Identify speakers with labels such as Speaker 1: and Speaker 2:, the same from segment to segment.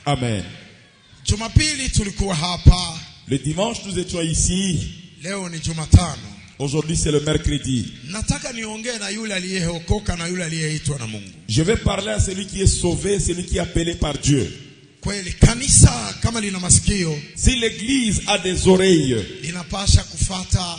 Speaker 1: Amen.
Speaker 2: Jumapili tulikuwa hapa.
Speaker 1: Le dimanche, nous étions ici.
Speaker 2: Leo ni Jumatano.
Speaker 1: Aujourd'hui, c'est le mercredi.
Speaker 2: Nataka niongee na yule aliyeokoka na yule aliyeitwa na Mungu.
Speaker 1: Je vais parler à celui qui est sauvé, celui qui est appelé par Dieu.
Speaker 2: Kweli kanisa kama lina masikio,
Speaker 1: si l'église a des oreilles,
Speaker 2: linapasha kufuata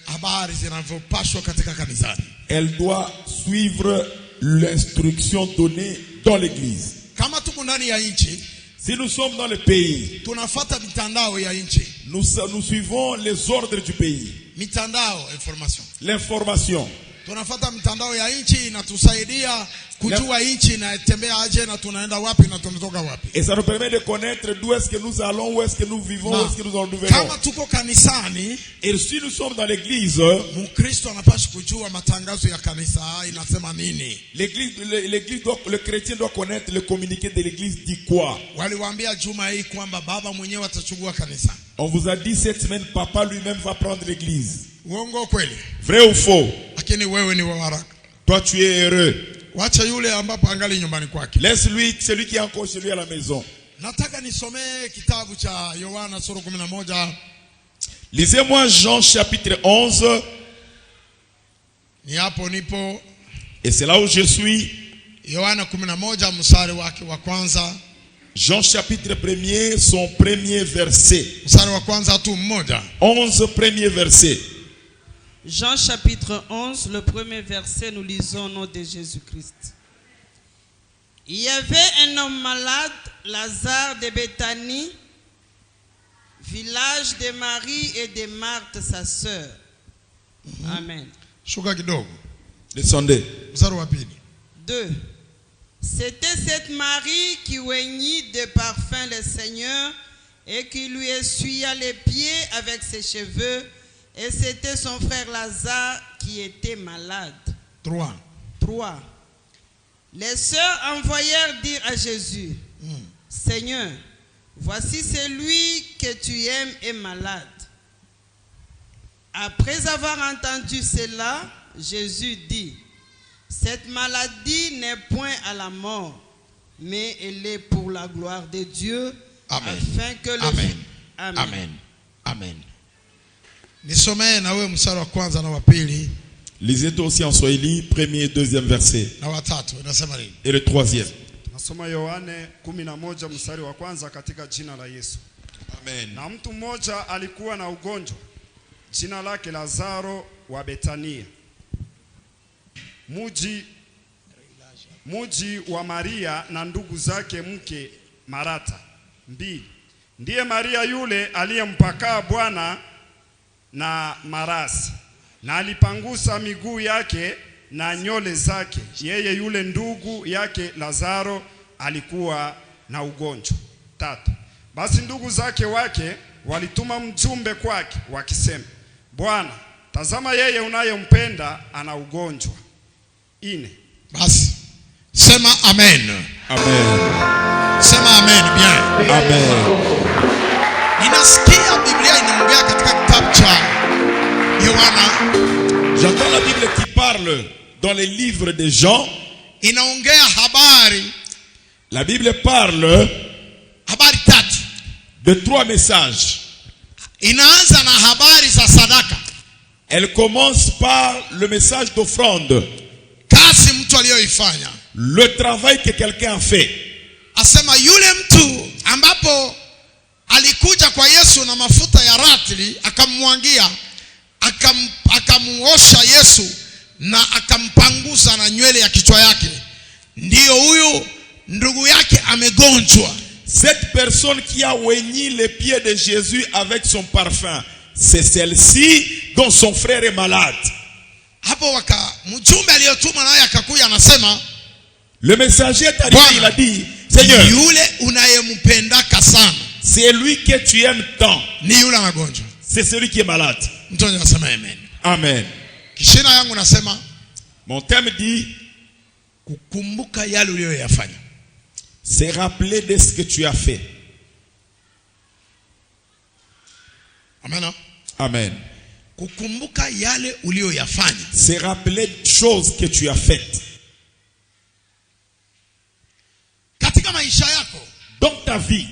Speaker 2: habari zinavyopashwa katika kanisani.
Speaker 1: Elle doit suivre l'instruction donnée dans l'église.
Speaker 2: Kama tuko ndani ya nchi,
Speaker 1: si nous sommes dans le pays,
Speaker 2: tunafuata mitandao ya nchi.
Speaker 1: Nous suivons les ordres du pays.
Speaker 2: Mitandao, information.
Speaker 1: L'information.
Speaker 2: Tunafuata mitandao ya nchi inatusaidia kujua nchi inatembea aje na tunaenda wapi na tunatoka wapi.
Speaker 1: Et ça nous permet de connaître d'où est-ce que nous allons, où est-ce que nous vivons, où est-ce que nous en venons.
Speaker 2: Kama tuko kanisani,
Speaker 1: et si nous sommes dans l'église,
Speaker 2: Mkristo anapaswa kujua matangazo ya kanisa inasema nini.
Speaker 1: L'église le chrétien doit connaître le communiqué de l'église dit quoi.
Speaker 2: Waliwaambia juma hii kwamba baba mwenyewe atachukua kanisa.
Speaker 1: On vous a dit cette semaine papa lui-même va prendre l'église.
Speaker 2: Uongo kweli?
Speaker 1: Vrai ou faux?
Speaker 2: Lakini wewe ni wa baraka.
Speaker 1: Toi tu es heureux.
Speaker 2: Wacha yule ambapo angali nyumbani kwake.
Speaker 1: Laisse-lui, celui qui est encore chez lui à la maison.
Speaker 2: Nataka nisomee kitabu cha Yohana sura 11.
Speaker 1: Lisez-moi Jean chapitre 11.
Speaker 2: Ni hapo nipo.
Speaker 1: Et c'est là où je suis.
Speaker 2: Yohana 11 mstari wake wa kwanza.
Speaker 1: Jean chapitre 1er, son premier verset.
Speaker 2: Mstari wa kwanza tu mmoja.
Speaker 1: 11 premier verset.
Speaker 3: Jean chapitre 11, le premier verset, nous lisons au nom de Jésus-Christ. Il y avait un homme malade, Lazare de Béthanie, village de Marie et de Marthe, sa sœur. Amen.
Speaker 2: Shuka kidogo.
Speaker 1: Descendez.
Speaker 2: Mstari wa pili.
Speaker 3: 2. C'était cette Marie qui oignit de parfum le Seigneur et qui lui essuya les pieds avec ses cheveux. Et c'était son frère Lazare qui était malade.
Speaker 2: 3.
Speaker 3: Les sœurs envoyèrent dire à Jésus, Seigneur, voici celui que tu aimes est malade. Après avoir entendu cela, Jésus dit, cette maladie n'est point à la mort, mais elle est pour la gloire de Dieu,
Speaker 2: Amen.
Speaker 3: Afin que le...
Speaker 2: Amen.
Speaker 3: Amen.
Speaker 2: Amen. Amen. Nisomee na wewe mstari wa kwanza na wa pili.
Speaker 1: Lisez aussi en Swahili, premier et deuxième verset.
Speaker 2: Na wa tatu inasema nini?
Speaker 1: Et le troisième.
Speaker 4: Nasoma Yohane 11 mstari wa kwanza katika jina la Yesu.
Speaker 2: Amen.
Speaker 4: Na mtu mmoja alikuwa na ugonjwa, jina lake Lazaro wa Betania, muji wa Maria na ndugu zake mke Marata. 2. Ndiye Maria yule aliyempaka Bwana na marasi, na alipangusa miguu yake na nyole zake. Yeye yule ndugu yake Lazaro alikuwa na ugonjwa. 3. Basi ndugu zake wake walituma mjumbe kwake wakisema, Bwana, tazama yeye unayempenda ana ugonjwa. 4.
Speaker 2: Basi sema amen.
Speaker 1: Amen.
Speaker 2: Sema amen bien.
Speaker 1: Amen.
Speaker 2: Ninasikia Biblia inaongea katika kitabu cha Yohana.
Speaker 1: J'entends la Bible qui parle dans les livres de Jean.
Speaker 2: Inaongea habari.
Speaker 1: La Bible parle
Speaker 2: habari tatu.
Speaker 1: De 3 messages.
Speaker 2: Inaanza na habari za sadaka.
Speaker 1: Elle commence par le message d'offrande.
Speaker 2: Kazi mtu aliyoifanya.
Speaker 1: Le travail que quelqu'un a fait.
Speaker 2: Asema yule mtu ambapo alikuja kwa Yesu na mafuta ya ratili, akamwangia, akamuosha Yesu na akampangusa na nywele ya kichwa yake. Ndiyo huyu ndugu yake amegonjwa.
Speaker 1: Cette personne qui a oigné les pieds de Jésus avec son parfum, c'est celle-ci dont son frère est malade.
Speaker 2: Hapo mjumbe aliyotuma naye akakuja anasema,
Speaker 1: le messager est arrivé, il a dit, Seigneur,
Speaker 2: yule unayempendaka sana,
Speaker 1: c'est lui que tu aimes tant,
Speaker 2: ni yule anagonjwa.
Speaker 1: C'est celui qui est malade.
Speaker 2: Mtu anasema amen.
Speaker 1: Amen.
Speaker 2: Kishina yangu nasema,
Speaker 1: mon thème dit,
Speaker 2: kukumbuka yale uliyoyafanya.
Speaker 1: C'est rappeler de ce que tu as fait.
Speaker 2: Amen.
Speaker 1: Amen.
Speaker 2: Kukumbuka yale uliyoyafanya.
Speaker 1: C'est rappeler choses que tu as faites.
Speaker 2: Katika maisha yako,
Speaker 1: ta vie,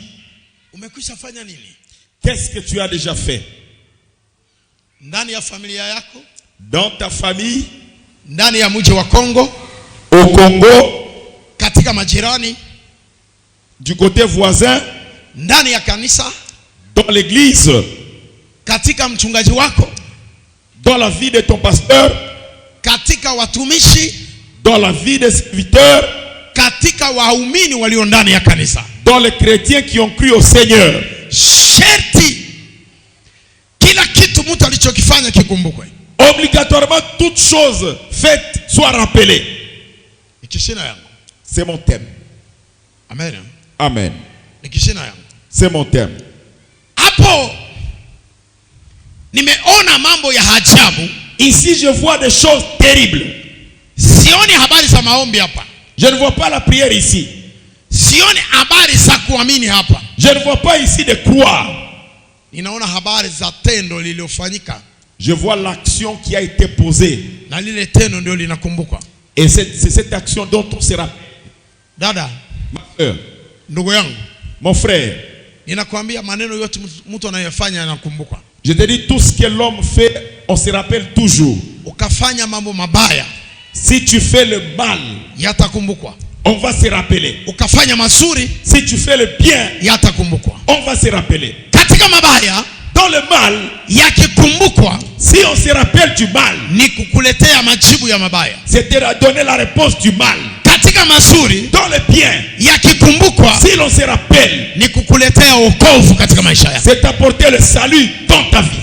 Speaker 2: umekwisha fanya nini?
Speaker 1: qu'est-ce que tu as déjà fait?
Speaker 2: Ndani ya familia yako,
Speaker 1: Dans ta famille,
Speaker 2: ndani ya mji wa Kongo,
Speaker 1: au Congo,
Speaker 2: katika majirani,
Speaker 1: du côté voisin,
Speaker 2: ndani ya kanisa,
Speaker 1: dans l'église,
Speaker 2: katika mchungaji wako,
Speaker 1: dans la vie de ton pasteur,
Speaker 2: katika watumishi,
Speaker 1: dans la vie des serviteurs,
Speaker 2: katika waumini walio ndani ya kanisa,
Speaker 1: dans les chrétiens qui ont cru au Seigneur.
Speaker 2: sherti kila kitu mtu alichokifanya kikumbukwe.
Speaker 1: Obligatoirement, toute chose faite soit rappelée.
Speaker 2: Nikishina yangu.
Speaker 1: C'est mon thème.
Speaker 2: Amen.
Speaker 1: Amen.
Speaker 2: Nikishina yangu.
Speaker 1: C'est mon thème.
Speaker 2: Hapo nimeona mambo ya ajabu.
Speaker 1: Ici, je vois des choses terribles.
Speaker 2: Sioni habari za maombi hapa.
Speaker 1: Je ne vois pas la prière ici.
Speaker 2: Sioni habari za kuamini hapa.
Speaker 1: Je ne vois pas ici de croire.
Speaker 2: Ninaona habari za tendo lililofanyika.
Speaker 1: Je vois l'action qui a été posée.
Speaker 2: Na lile tendo ndio linakumbukwa.
Speaker 1: Et c'est cette action dont on se rappelle.
Speaker 2: Dada,
Speaker 1: Ma soeur,
Speaker 2: ndugu yangu,
Speaker 1: mon frère,
Speaker 2: ninakwambia maneno yote mtu anayofanya yanakumbukwa.
Speaker 1: je te dis, tout ce que l'homme fait, on se rappelle toujours.
Speaker 2: Ukafanya mambo mabaya,
Speaker 1: Si tu fais le mal,
Speaker 2: yatakumbukwa.
Speaker 1: on va se rappeler.
Speaker 2: Ukafanya mazuri,
Speaker 1: Si tu fais le bien,
Speaker 2: yatakumbukwa.
Speaker 1: on va se rappeler.
Speaker 2: Katika mabaya,
Speaker 1: Dans le mal,
Speaker 2: yakikumbukwa,
Speaker 1: si on se rappelle du mal,
Speaker 2: ni kukuletea majibu ya mabaya.
Speaker 1: c'est de donner la réponse du mal.
Speaker 2: Katika mazuri,
Speaker 1: Dans le bien,
Speaker 2: yakikumbukwa,
Speaker 1: si l'on se rappelle,
Speaker 2: ni kukuletea wokovu katika maisha yako.
Speaker 1: c'est apporter le salut dans ta vie.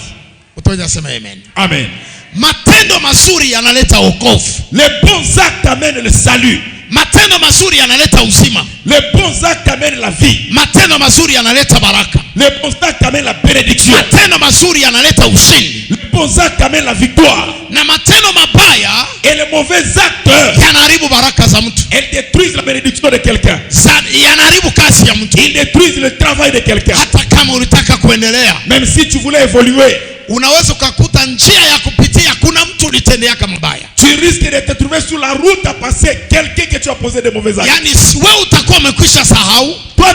Speaker 2: Utaja sema amen.
Speaker 1: Amen.
Speaker 2: Matendo mazuri yanaleta wokovu.
Speaker 1: Les bons actes amènent le salut.
Speaker 2: Matendo mazuri yanaleta uzima.
Speaker 1: Les bons actes amènent la vie.
Speaker 2: Matendo mazuri yanaleta baraka.
Speaker 1: Les bons actes amènent la bénédiction.
Speaker 2: Matendo mazuri yanaleta ushindi.
Speaker 1: Les bons actes amènent la victoire.
Speaker 2: Na matendo mabaya
Speaker 1: Et les mauvais actes,
Speaker 2: yanaharibu baraka za mtu.
Speaker 1: elles détruisent la bénédiction de quelqu'un.
Speaker 2: Yanaharibu kazi ya mtu.
Speaker 1: Ils détruisent le travail de quelqu'un.
Speaker 2: Hata kama ulitaka kuendelea,
Speaker 1: Même si tu voulais évoluer,
Speaker 2: unaweza ukakuta njia ya kupitia kuna mtu ulitendeaka mabaya.
Speaker 1: tu risques de te trouver sur la route à passer quelqu'un que tu as posé de mauvais actes.
Speaker 2: Yaani wewe utakuwa umekwisha sahau.
Speaker 1: Toi,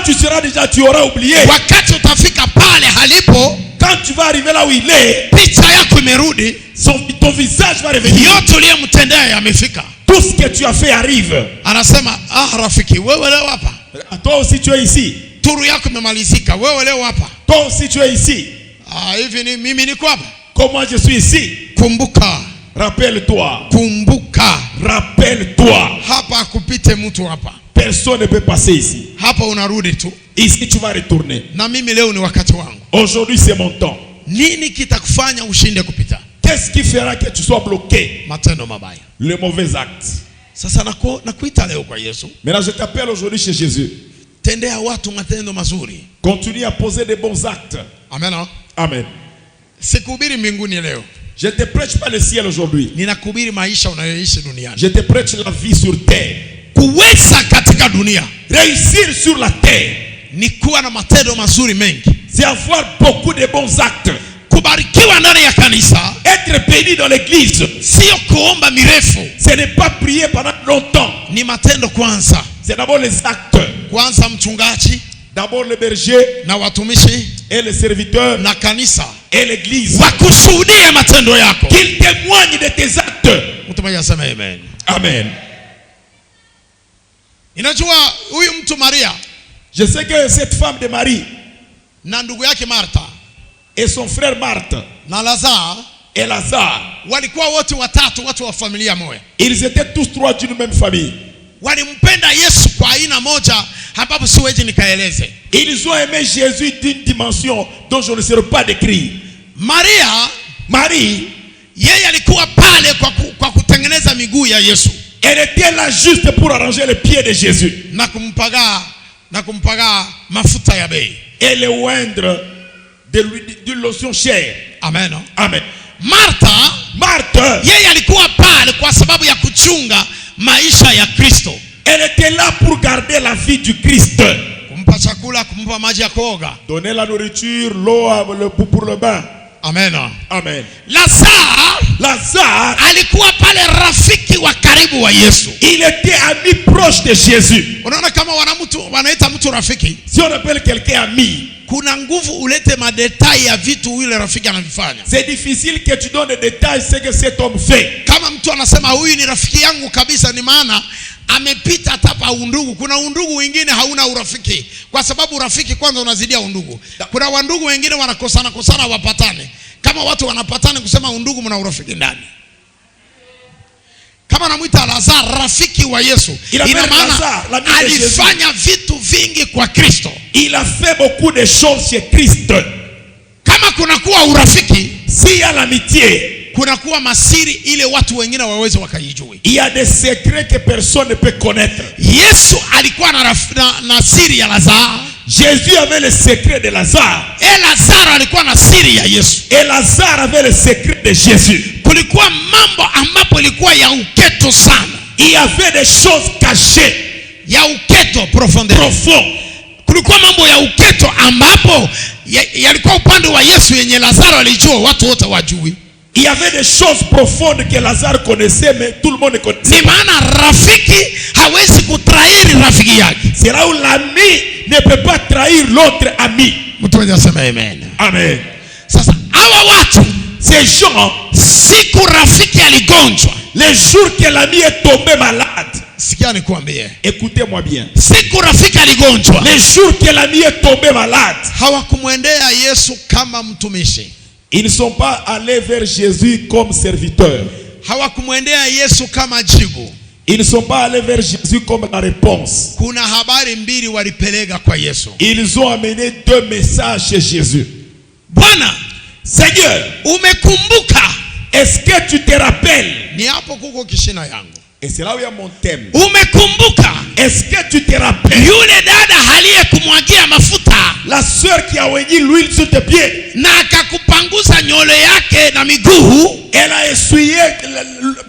Speaker 1: tu auras oublié.
Speaker 2: Wakati utafika pale halipo,
Speaker 1: Quand tu vas arriver là où il est,
Speaker 2: picha yako imerudi,
Speaker 1: ton visage va revenir.
Speaker 2: yote uliyemtendea yamefika.
Speaker 1: Tout ce que tu as fait arrive.
Speaker 2: Anasema, rafiki, wewe leo hapa.
Speaker 1: Toi aussi, tu es ici.
Speaker 2: Turu yako imemalizika, wewe leo hapa.
Speaker 1: Toi aussi, tu es ici.
Speaker 2: Hivi ni mimi niko hapa.
Speaker 1: Comme moi, je suis ici.
Speaker 2: Kumbuka,
Speaker 1: Rappelle-toi.
Speaker 2: kumbuka.
Speaker 1: Rappelle-toi.
Speaker 2: Hapa kupite mtu hapa.
Speaker 1: Personne ne peut passer ici.
Speaker 2: Hapa unarudi tu.
Speaker 1: Ici, tu vas retourner.
Speaker 2: Na mimi leo ni wakati wangu.
Speaker 1: Aujourd'hui, c'est mon temps.
Speaker 2: Nini kitakufanya ushinde kupita?
Speaker 1: Qu'est-ce qui fera que tu sois bloqué?
Speaker 2: Matendo mabaya.
Speaker 1: Les mauvais actes.
Speaker 2: Sasa nakuita leo kwa Yesu.
Speaker 1: Maintenant, je t'appelle aujourd'hui chez Jésus.
Speaker 2: Tendea watu matendo mazuri.
Speaker 1: Continue à poser des bons actes.
Speaker 2: Amen.
Speaker 1: Amen.
Speaker 2: Sikuhubiri mbinguni leo.
Speaker 1: Je ne te prêche pas le ciel aujourd'hui.
Speaker 2: Ninakuhubiri maisha unayoishi duniani.
Speaker 1: Je te prêche la vie sur terre.
Speaker 2: Kuweza katika dunia
Speaker 1: Réussir sur la terre,
Speaker 2: ni kuwa na matendo mazuri mengi.
Speaker 1: c'est avoir beaucoup de bons actes.
Speaker 2: Kubarikiwa ndani ya kanisa
Speaker 1: Être béni dans l'église,
Speaker 2: sio kuomba mirefu,
Speaker 1: ce n'est pas prier pendant longtemps.
Speaker 2: ni matendo kwanza.
Speaker 1: C'est d'abord les actes.
Speaker 2: Kwanza mchungaji
Speaker 1: D'abord le berger
Speaker 2: na watumishi
Speaker 1: et les serviteurs
Speaker 2: na kanisa
Speaker 1: et l'église.
Speaker 2: wakushuhudie matendo yako.
Speaker 1: Qu'ils témoignent de tes actes.
Speaker 2: Mtu mmoja aseme amen.
Speaker 1: Amen.
Speaker 2: Inajua huyu mtu Maria
Speaker 1: Je sais que cette femme de Marie
Speaker 2: na ndugu yake Martha
Speaker 1: et son frère Marthe
Speaker 2: na Lazaro
Speaker 1: et Lazare,
Speaker 2: walikuwa wote watatu watu wa familia moja.
Speaker 1: ils étaient tous trois d'une même famille.
Speaker 2: Walimpenda Yesu kwa aina moja ambapo siwezi nikaeleze.
Speaker 1: Ils ont aimé Jésus d'une dimension dont je ne saurais pas décrire. Marie,
Speaker 2: yeye alikuwa pale kwa kutengeneza miguu ya Yesu.
Speaker 1: elle était là juste pour arranger les pieds de Jésus.
Speaker 2: Na kumpaga mafuta ya bei.
Speaker 1: Et le oindre de lotion chère.
Speaker 2: Amen.
Speaker 1: Amen.
Speaker 2: Martha, yeye alikuwa pale kwa sababu ya kuchunga maisha ya Kristo.
Speaker 1: Elle était là pour garder la vie du Christ.
Speaker 2: Kumpa chakula, kumpa maji ya kuoga.
Speaker 1: Donner la nourriture, l'eau pour le bain.
Speaker 2: Amen.
Speaker 1: Amen.
Speaker 2: Lazare,
Speaker 1: Lazare,
Speaker 2: alikuwa pale rafiki wa karibu wa Yesu.
Speaker 1: il était ami proche de Jésus.
Speaker 2: Unaona kama wanaita mtu rafiki,
Speaker 1: Si on appelle quelqu'un ami,
Speaker 2: kuna nguvu ulete madetail ya vitu yule rafiki anavifanya.
Speaker 1: c'est difficile que tu donnes des détails ce que cet homme fait.
Speaker 2: Kama mtu anasema huyu ni rafiki yangu kabisa, ni maana amepita hapa undugu. Kuna undugu wengine hauna urafiki, kwa sababu urafiki kwanza unazidia undugu. Kuna wandugu wengine wanakosana wapatane. Kama watu wanapatana kusema undugu, mna urafiki ndani. Kama namuita Lazare rafiki wa Yesu, ina maana alifanya vitu vingi kwa Kristo.
Speaker 1: Il a fait beaucoup de choses chez Christ.
Speaker 2: Kama kuna kuwa urafiki,
Speaker 1: s'il y a l'amitié,
Speaker 2: kuna kuwa masiri ile watu wengine waweze wakaijui.
Speaker 1: il y a des secrets que personne ne peut connaître.
Speaker 2: Yesu alikuwa na siri ya Lazare.
Speaker 1: Jésus avait le secret de Lazare.
Speaker 2: Et Lazare alikuwa na siri ya Yesu.
Speaker 1: Et Lazare avait le secret de Jésus.
Speaker 2: Kulikuwa mambo ambapo ilikuwa ya uketo sana.
Speaker 1: Il y avait des choses cachées,
Speaker 2: ya uketo profond. Kulikuwa mambo ya uketo ambapo yalikuwa upande wa Yesu yenye Lazaro alijua watu wote wajui.
Speaker 1: Il y avait des choses profondes que Lazare connaissait, mais tout le monde ne connaissait.
Speaker 2: Ni maana rafiki hawezi kutrahiri rafiki yake.
Speaker 1: C'est là où l'ami ne peut pas trahir l'autre ami.
Speaker 2: Mtu mmoja asema amen.
Speaker 1: Amen.
Speaker 2: Sasa hawa watu,
Speaker 1: ces gens,
Speaker 2: siku rafiki aligonjwa,
Speaker 1: les jours que l'ami est tombé malade,
Speaker 2: sikia nikwambie,
Speaker 1: écoutez-moi bien,
Speaker 2: siku rafiki aligonjwa,
Speaker 1: les jours que l'ami est tombé malade,
Speaker 2: hawakumwendea Yesu kama mtumishi.
Speaker 1: ils ne sont pas allés vers Jésus comme serviteurs.
Speaker 2: Hawakumwendea Yesu kama jibu.
Speaker 1: Ils ne sont pas allés vers Jésus comme la réponse.
Speaker 2: Kuna habari mbili walipeleka kwa Yesu.
Speaker 1: Ils ont amené 2 messages chez Jésus.
Speaker 2: Bwana,
Speaker 1: Seigneur,
Speaker 2: umekumbuka?
Speaker 1: est-ce que tu te rappelles?
Speaker 2: Ni hapo kuko kishina yangu.
Speaker 1: Et c'est là où il y a mon thème.
Speaker 2: Umekumbuka?
Speaker 1: Est-ce que tu te rappelles?
Speaker 2: Yule dada aliyekumwagia mafuta,
Speaker 1: la sœur qui a oigné l'huile sur tes pieds,
Speaker 2: na akakupanguza nywele yake na miguu,
Speaker 1: elle a essuyé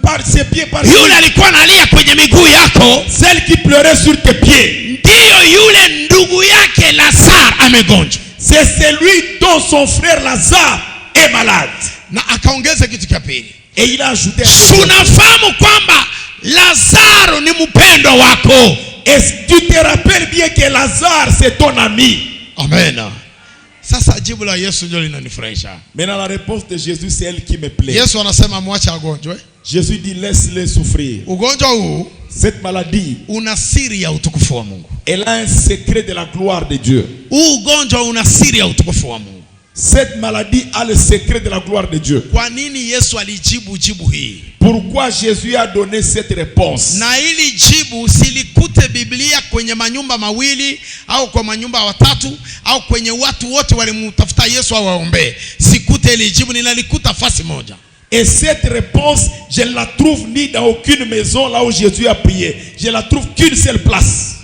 Speaker 1: par ses pieds par
Speaker 2: yule alikuwa analia kwenye miguu yako,
Speaker 1: celle qui pleurait sur tes pieds,
Speaker 2: ndiyo yule ndugu yake Lazare amegonjwa.
Speaker 1: c'est celui dont son frère Lazare est malade.
Speaker 2: Na akaongeza kitu cha pili,
Speaker 1: et il a ajouté,
Speaker 2: tunafahamu kwamba Lazaro ni mpendo wako.
Speaker 1: Est-ce que tu te rappelles bien que Lazare c'est ton ami?
Speaker 2: Amen. Sasa jibu la Yesu ndio linanifurahisha.
Speaker 1: Maintenant la réponse de Jésus c'est elle qui me plaît.
Speaker 2: Yesu anasema mwache agonjwe.
Speaker 1: Jésus dit laisse-le souffrir.
Speaker 2: Ugonjwa huu,
Speaker 1: cette maladie,
Speaker 2: una siri ya utukufu wa Mungu.
Speaker 1: Elle a un secret de la gloire de Dieu.
Speaker 2: Ugonjwa una siri ya utukufu wa Mungu.
Speaker 1: Cette maladie a le secret de la gloire de Dieu.
Speaker 2: Kwa nini Yesu alijibu jibu hii?
Speaker 1: Pourquoi Jésus a donné cette réponse?
Speaker 2: Na ili jibu silikute Biblia kwenye manyumba mawili au kwa manyumba watatu au kwenye watu wote walimtafuta Yesu au waombe. Sikute ili jibu, ninalikuta fasi moja.
Speaker 1: Et cette réponse, je ne la trouve ni dans aucune maison là où Jésus a prié. Je la trouve qu'une seule place.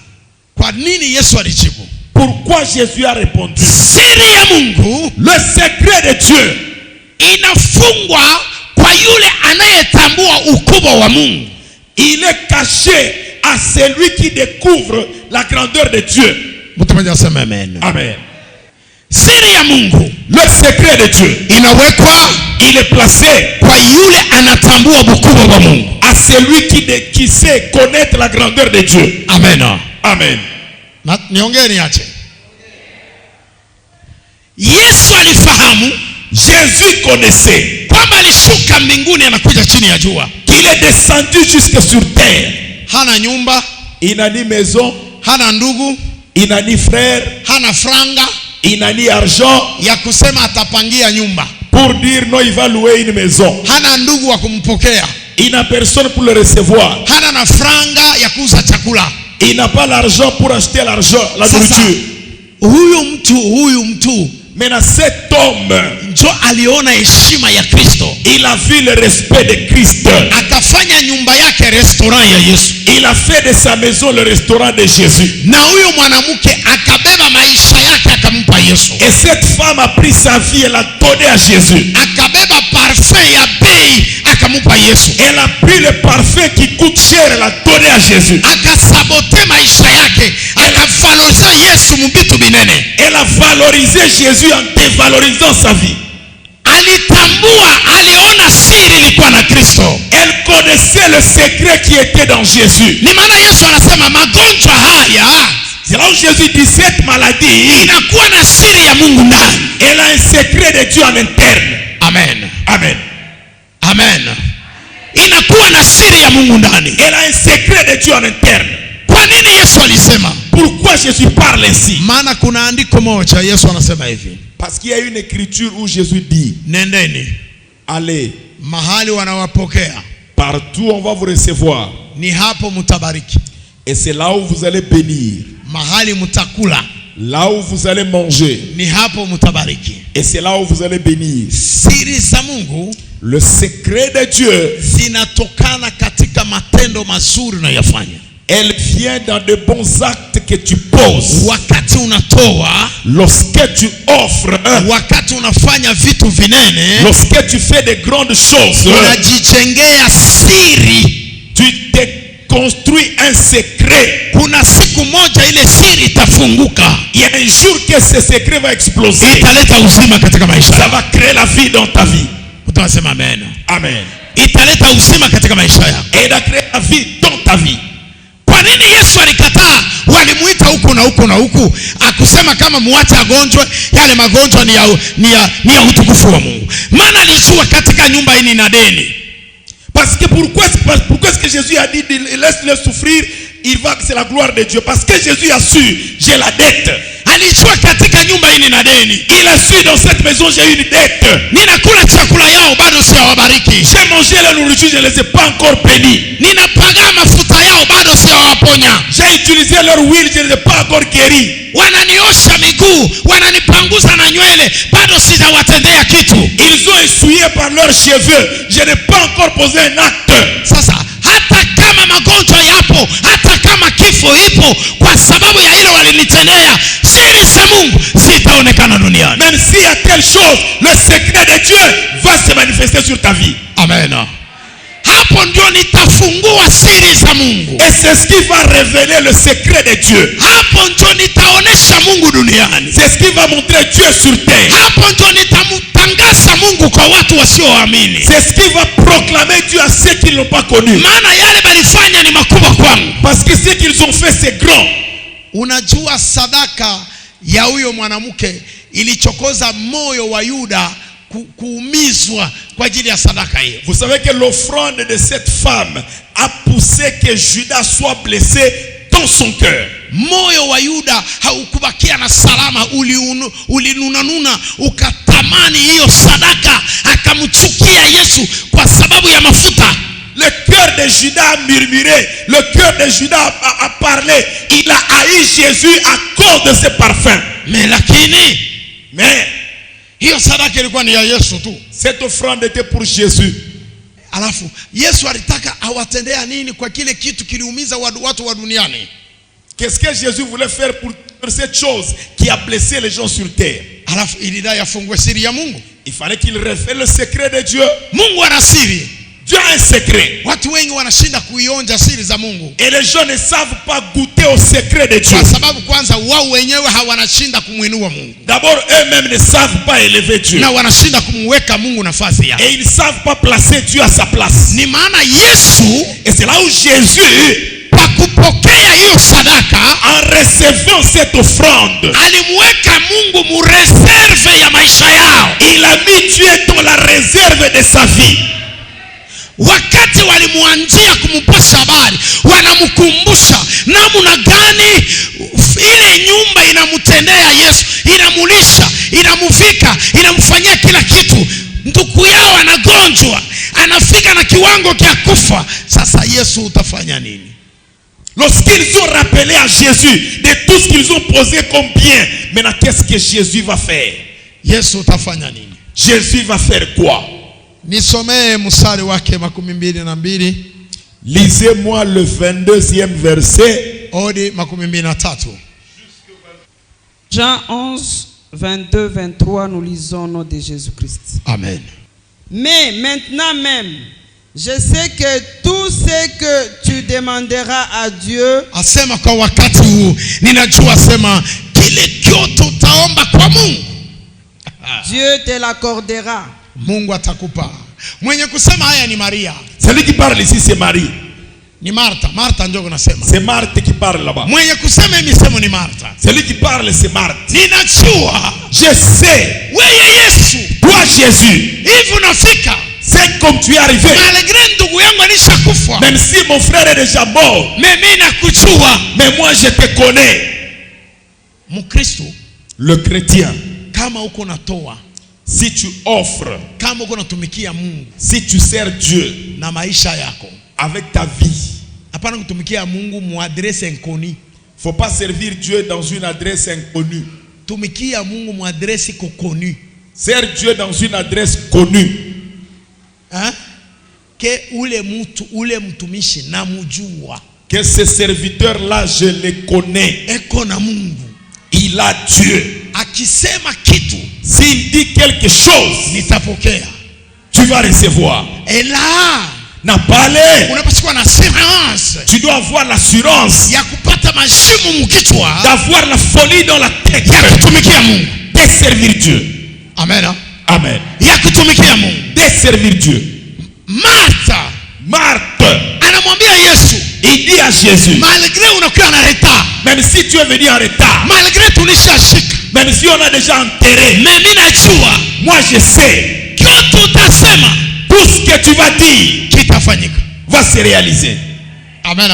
Speaker 2: Kwa nini Yesu alijibu?
Speaker 1: Pourquoi Jésus a répondu?
Speaker 2: Siri ya Mungu,
Speaker 1: le secret de Dieu,
Speaker 2: inafungwa kwa yule anayetambua ukubwa wa Mungu.
Speaker 1: Il est caché à celui qui découvre la grandeur de Dieu.
Speaker 2: Amen.
Speaker 1: Amen.
Speaker 2: Siri ya Mungu,
Speaker 1: le secret de Dieu,
Speaker 2: inawekwa,
Speaker 1: il est placé
Speaker 2: kwa yule anatambua ukubwa wa Mungu,
Speaker 1: à celui qui sait connaître la grandeur de Dieu.
Speaker 2: Amen.
Speaker 1: Amen.
Speaker 2: Na niongee niache. Yesu alifahamu,
Speaker 1: Jésus connaissait
Speaker 2: kwamba alishuka mbinguni anakuja chini ya jua.
Speaker 1: Qu'il est descendu jusque sur terre.
Speaker 2: Hana nyumba,
Speaker 1: il n'a ni maison,
Speaker 2: hana ndugu,
Speaker 1: il n'a ni frère,
Speaker 2: hana franga,
Speaker 1: il n'a ni argent
Speaker 2: ya kusema atapangia nyumba,
Speaker 1: pour dire non il va louer une maison.
Speaker 2: Hana ndugu wa kumpokea,
Speaker 1: il n'a personne pour le recevoir.
Speaker 2: Hana na franga ya kuuza chakula.
Speaker 1: Il n'a pas l'argent pour acheter l'argent, la nourriture.
Speaker 2: Huyu mtu
Speaker 1: maintenant cet homme
Speaker 2: njo aliona heshima ya Kristo.
Speaker 1: Il a vu le respect de Christ.
Speaker 2: Akafanya nyumba yake restaurant ya Yesu.
Speaker 1: Il a fait de sa maison le restaurant de Jésus.
Speaker 2: Na huyo mwanamke akabeba maisha yake akampa Yesu.
Speaker 1: Et cette femme a pris sa vie, elle a donné à Jésus.
Speaker 2: Akabeba parfum ya bei akampa Yesu.
Speaker 1: Elle a pris le parfum qui coûte cher, elle a donné à Jésus.
Speaker 2: Akasabote maisha yake, akavaloriza Yesu mbitu binene.
Speaker 1: Elle a valorisé Jésus en dévalorisant sa vie.
Speaker 2: Alitambua, aliona siri ilikuwa
Speaker 1: connaissait le secret qui était dans Jésus.
Speaker 2: Ni maana Yesu anasema magonjwa haya,
Speaker 1: C'est là où Jésus dit cette maladie,
Speaker 2: inakuwa na siri ya Mungu ndani.
Speaker 1: elle a un secret de Dieu en interne.
Speaker 2: Amen.
Speaker 1: Amen.
Speaker 2: Amen. Inakuwa na siri ya Mungu ndani.
Speaker 1: Elle a un secret de Dieu en interne.
Speaker 2: Kwa nini Yesu alisema?
Speaker 1: Pourquoi Jésus parle ainsi?
Speaker 2: Maana kuna andiko moja Yesu anasema hivi.
Speaker 1: Parce qu'il y a une écriture où Jésus dit,
Speaker 2: Nendeni
Speaker 1: allez,
Speaker 2: mahali wanawapokea,
Speaker 1: partout on va vous recevoir.
Speaker 2: ni hapo mtabariki.
Speaker 1: Et c'est là où vous allez bénir.
Speaker 2: Mahali mtakula,
Speaker 1: Là où vous allez manger.
Speaker 2: ni hapo mtabariki.
Speaker 1: Et c'est là où vous allez bénir.
Speaker 2: Siri za Mungu
Speaker 1: Le secret de Dieu,
Speaker 2: zinatokana katika matendo mazuri unayofanya.
Speaker 1: elle vient dans de bons actes que tu poses.
Speaker 2: Wakati unatoa,
Speaker 1: Lorsque tu offres,
Speaker 2: wakati unafanya vitu vinene,
Speaker 1: lorsque tu fais de grandes choses,
Speaker 2: unajijengea siri.
Speaker 1: tu te construis un secret.
Speaker 2: Kuna siku moja ile siri itafunguka,
Speaker 1: Il y a un jour que ce secret va exploser.
Speaker 2: italeta uzima katika maisha
Speaker 1: Ça
Speaker 2: yako.
Speaker 1: va créer la vie dans ta vie.
Speaker 2: Utasema amen.
Speaker 1: Amen.
Speaker 2: Italeta uzima katika maisha yako.
Speaker 1: Et il a créé la vie dans ta vie.
Speaker 2: Kwa nini Yesu alikataa? Walimuita huku na huku na huku, akusema kama muache agonjwe, yale magonjwa ni ya utukufu wa Mungu. Maana alijua katika nyumba hii nina deni.
Speaker 1: Parce que pourquoi est-ce que Jésus a dit laisse-le souffrir, il va que c'est la gloire de Dieu. Parce que Jésus a su, j'ai la dette.
Speaker 2: Alijua katika nyumba hii nina deni.
Speaker 1: Il a su, dans cette maison j'ai une dette.
Speaker 2: Ninakula chakula yao bado siwabariki.
Speaker 1: J'ai mangé la nourriture, je ne les ai pas encore bénis.
Speaker 2: Ninapaga mafuta yao bado siwaponya.
Speaker 1: J'ai utilisé leur huile, je ne les ai pas encore guéris.
Speaker 2: Wananiosha miguu, wananipanguza na nywele, bado sijawatendea kitu.
Speaker 1: Ils ont essuyé par leurs cheveux, je n'ai pas encore posé un acte.
Speaker 2: Sasa hata kama magonjwa yapo, hata kama kifo ipo, kwa sababu ya hilo walinitendea, siri za Mungu zitaonekana duniani.
Speaker 1: Même s'il y a telle chose, le secret de Dieu va se manifester sur ta vie.
Speaker 2: Amen. Hapo ndio nitafungua siri za Mungu.
Speaker 1: Et c'est ce qui va révéler le secret de Dieu.
Speaker 2: Hapo ndio nitaonesha Mungu duniani.
Speaker 1: C'est ce qui va montrer Dieu sur terre.
Speaker 2: Hapo ndio nitamtangaza Mungu kwa watu wasioamini.
Speaker 1: C'est ce qui va proclamer Dieu à ceux qui ne l'ont pas connu.
Speaker 2: Maana yale balifanya ni makubwa kwangu.
Speaker 1: Parce que ce qu'ils ont fait c'est grand.
Speaker 2: Unajua sadaka ya huyo mwanamke ilichokoza moyo wa Yuda kuumizwa kwa ajili ya sadaka hiyo.
Speaker 1: Vous savez que l'offrande de cette femme a poussé que Judas soit blessé dans son cœur.
Speaker 2: Moyo wa Yuda haukubakia na salama, ulinunanuna, ukatamani hiyo sadaka, akamchukia Yesu kwa sababu ya mafuta.
Speaker 1: Le cœur de Judas a murmuré, le cœur de Judas a parlé, il a haï Jésus à cause de ses parfums. Mais
Speaker 2: hiyo sadaka ilikuwa ni ya Yesu tu.
Speaker 1: Cette offrande était pour Jésus.
Speaker 2: Alafu Yesu alitaka awatendea nini kwa kile kitu kiliumiza watu wa duniani?
Speaker 1: Qu'est-ce que Jésus voulait faire pour cette chose qui a blessé les gens sur terre?
Speaker 2: Alafu ilidai afungue siri ya Mungu.
Speaker 1: Il fallait qu'il révèle le secret de Dieu.
Speaker 2: Mungu ana siri.
Speaker 1: Dieu a un secret.
Speaker 2: Watu wengi wanashinda kuionja siri za Mungu.
Speaker 1: Et les gens ne savent pas goûter au secret de Dieu.
Speaker 2: Kwa sababu kwanza wao wenyewe hawanashinda kumuinua Mungu.
Speaker 1: D'abord eux-mêmes ne savent pas élever Dieu.
Speaker 2: Na wanashinda kumweka Mungu nafasi yake.
Speaker 1: Et ils ne savent pas placer Dieu à sa place.
Speaker 2: Ni maana Yesu,
Speaker 1: et c'est là où Jésus,
Speaker 2: kwa kupokea hiyo sadaka,
Speaker 1: en recevant cette offrande,
Speaker 2: alimweka Mungu mu reserve ya maisha yao.
Speaker 1: Il a mis Dieu dans la réserve de sa vie.
Speaker 2: Wakati walimuanjia kumpasha habari, wanamkumbusha namna gani ile nyumba inamtendea Yesu, inamulisha, inamuvika, inamfanyia kila kitu. Ndugu yao anagonjwa, anafika na kiwango cha kufa. Sasa Yesu utafanya nini?
Speaker 1: Lorsqu'ils ont rappelé à Jésus de tout ce qu'ils ont posé comme bien, maintenant qu'est-ce que Jésus va faire?
Speaker 2: Yesu utafanya nini?
Speaker 1: Jésus va faire quoi?
Speaker 2: Nisomee mstari wake 22.
Speaker 1: Lisez-moi le 22e verset.
Speaker 2: Odi 23.
Speaker 3: Jean 11, 22, 23, nous lisons au nom de Jésus-Christ.
Speaker 2: Amen.
Speaker 3: Mais maintenant même, je sais que tout ce que tu demanderas à Dieu,
Speaker 2: asema kwa wakati huu ninajua sema kile kyote utaomba kwa Mungu,
Speaker 3: Dieu te l'accordera.
Speaker 2: Mungu atakupa. Mwenye kusema haya ni Maria.
Speaker 1: Celui qui parle ici, c'est Marie.
Speaker 2: Ni Martha. Martha ndio kunasema.
Speaker 1: C'est Marthe qui parle là-bas.
Speaker 2: Mwenye kusema misemo ni Martha.
Speaker 1: Celui qui parle, c'est Marthe.
Speaker 2: Ninajua.
Speaker 1: Je sais.
Speaker 2: Wewe Yesu.
Speaker 1: Toi, Jésus.
Speaker 2: Hivi unafika.
Speaker 1: C'est comme tu es arrivé.
Speaker 2: Malgré ndugu yangu alishakufa.
Speaker 1: Même si mon frère est déjà mort.
Speaker 2: Mimi nakujua.
Speaker 1: Mais moi, je te connais.
Speaker 2: Mkristo.
Speaker 1: Le chrétien.
Speaker 2: Kama uko natoa.
Speaker 1: Si tu offres.
Speaker 2: Kama uko natumikia Mungu.
Speaker 1: Si tu sers Dieu.
Speaker 2: Na maisha yako.
Speaker 1: Avec ta vie.
Speaker 2: Hapana kutumikia Mungu mu adresse inconnue.
Speaker 1: Faut pas servir Dieu dans une adresse inconnue.
Speaker 2: Tumikia Mungu mu adresse connue.
Speaker 1: Sers Dieu dans une adresse connue.
Speaker 2: Hein? Que ule mtumishi namujua.
Speaker 1: Que ce serviteur là je le connais.
Speaker 2: Eko na Mungu.
Speaker 1: Il a Dieu.
Speaker 2: Akisema kitu,
Speaker 1: s'il dit quelque chose,
Speaker 2: nitapokea.
Speaker 1: Tu vas recevoir.
Speaker 2: Et là,
Speaker 1: na pale
Speaker 2: unapaswa na assurance.
Speaker 1: Tu dois avoir l'assurance
Speaker 2: ya kupata mashimu mkichwa,
Speaker 1: d'avoir la folie dans la tête
Speaker 2: ya kutumikia Mungu,
Speaker 1: de servir Dieu.
Speaker 2: Amen.
Speaker 1: Amen.
Speaker 2: Ya kutumikia Mungu,
Speaker 1: de servir Dieu.
Speaker 2: Marthe anamwambia Yesu,
Speaker 1: il dit à Jésus,
Speaker 2: malgré unakuwa na retard,
Speaker 1: même si tu es venu en retard,
Speaker 2: malgré tulishashika,
Speaker 1: même si on a déjà enterré,
Speaker 2: mimi najua,
Speaker 1: moi je sais,
Speaker 2: kyote utasema,
Speaker 1: tout ce que tu vas dire
Speaker 2: kitafanyika,
Speaker 1: va se réaliser.
Speaker 2: Amen.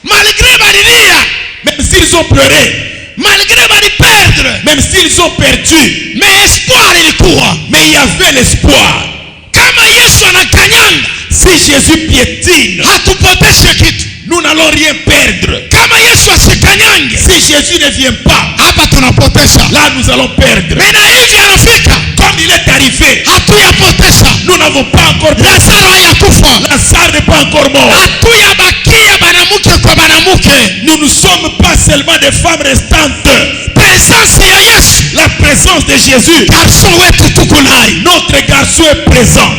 Speaker 2: Malgré balilia,
Speaker 1: même s'ils ont pleuré,
Speaker 2: malgré bali perdre,
Speaker 1: même s'ils ont perdu,
Speaker 2: mais espoir ilikuwa,
Speaker 1: mais il y avait l'espoir.
Speaker 2: Kama Yesu anakanyanga,
Speaker 1: si Jésus piétine,
Speaker 2: hatupoteshe kitu,
Speaker 1: nous n'allons rien perdre.
Speaker 2: Kama Yesu asikanyange,
Speaker 1: si Jésus ne vient pas,
Speaker 2: hapa tunapotesha,
Speaker 1: là nous allons perdre.
Speaker 2: Mais na hivi anafika,
Speaker 1: comme il est arrivé,
Speaker 2: hatuyapotesha,
Speaker 1: nous n'avons pas encore perdu.
Speaker 2: Lazaro hayakufa,
Speaker 1: Lazare n'est pas encore mort.
Speaker 2: Hatuyabakia banamuke kwa banamuke,
Speaker 1: nous ne sommes pas seulement des femmes restantes.
Speaker 2: Présence ya Yesu,
Speaker 1: la présence de Jésus,
Speaker 2: garçon wetu tuko naye,
Speaker 1: notre garçon est présent.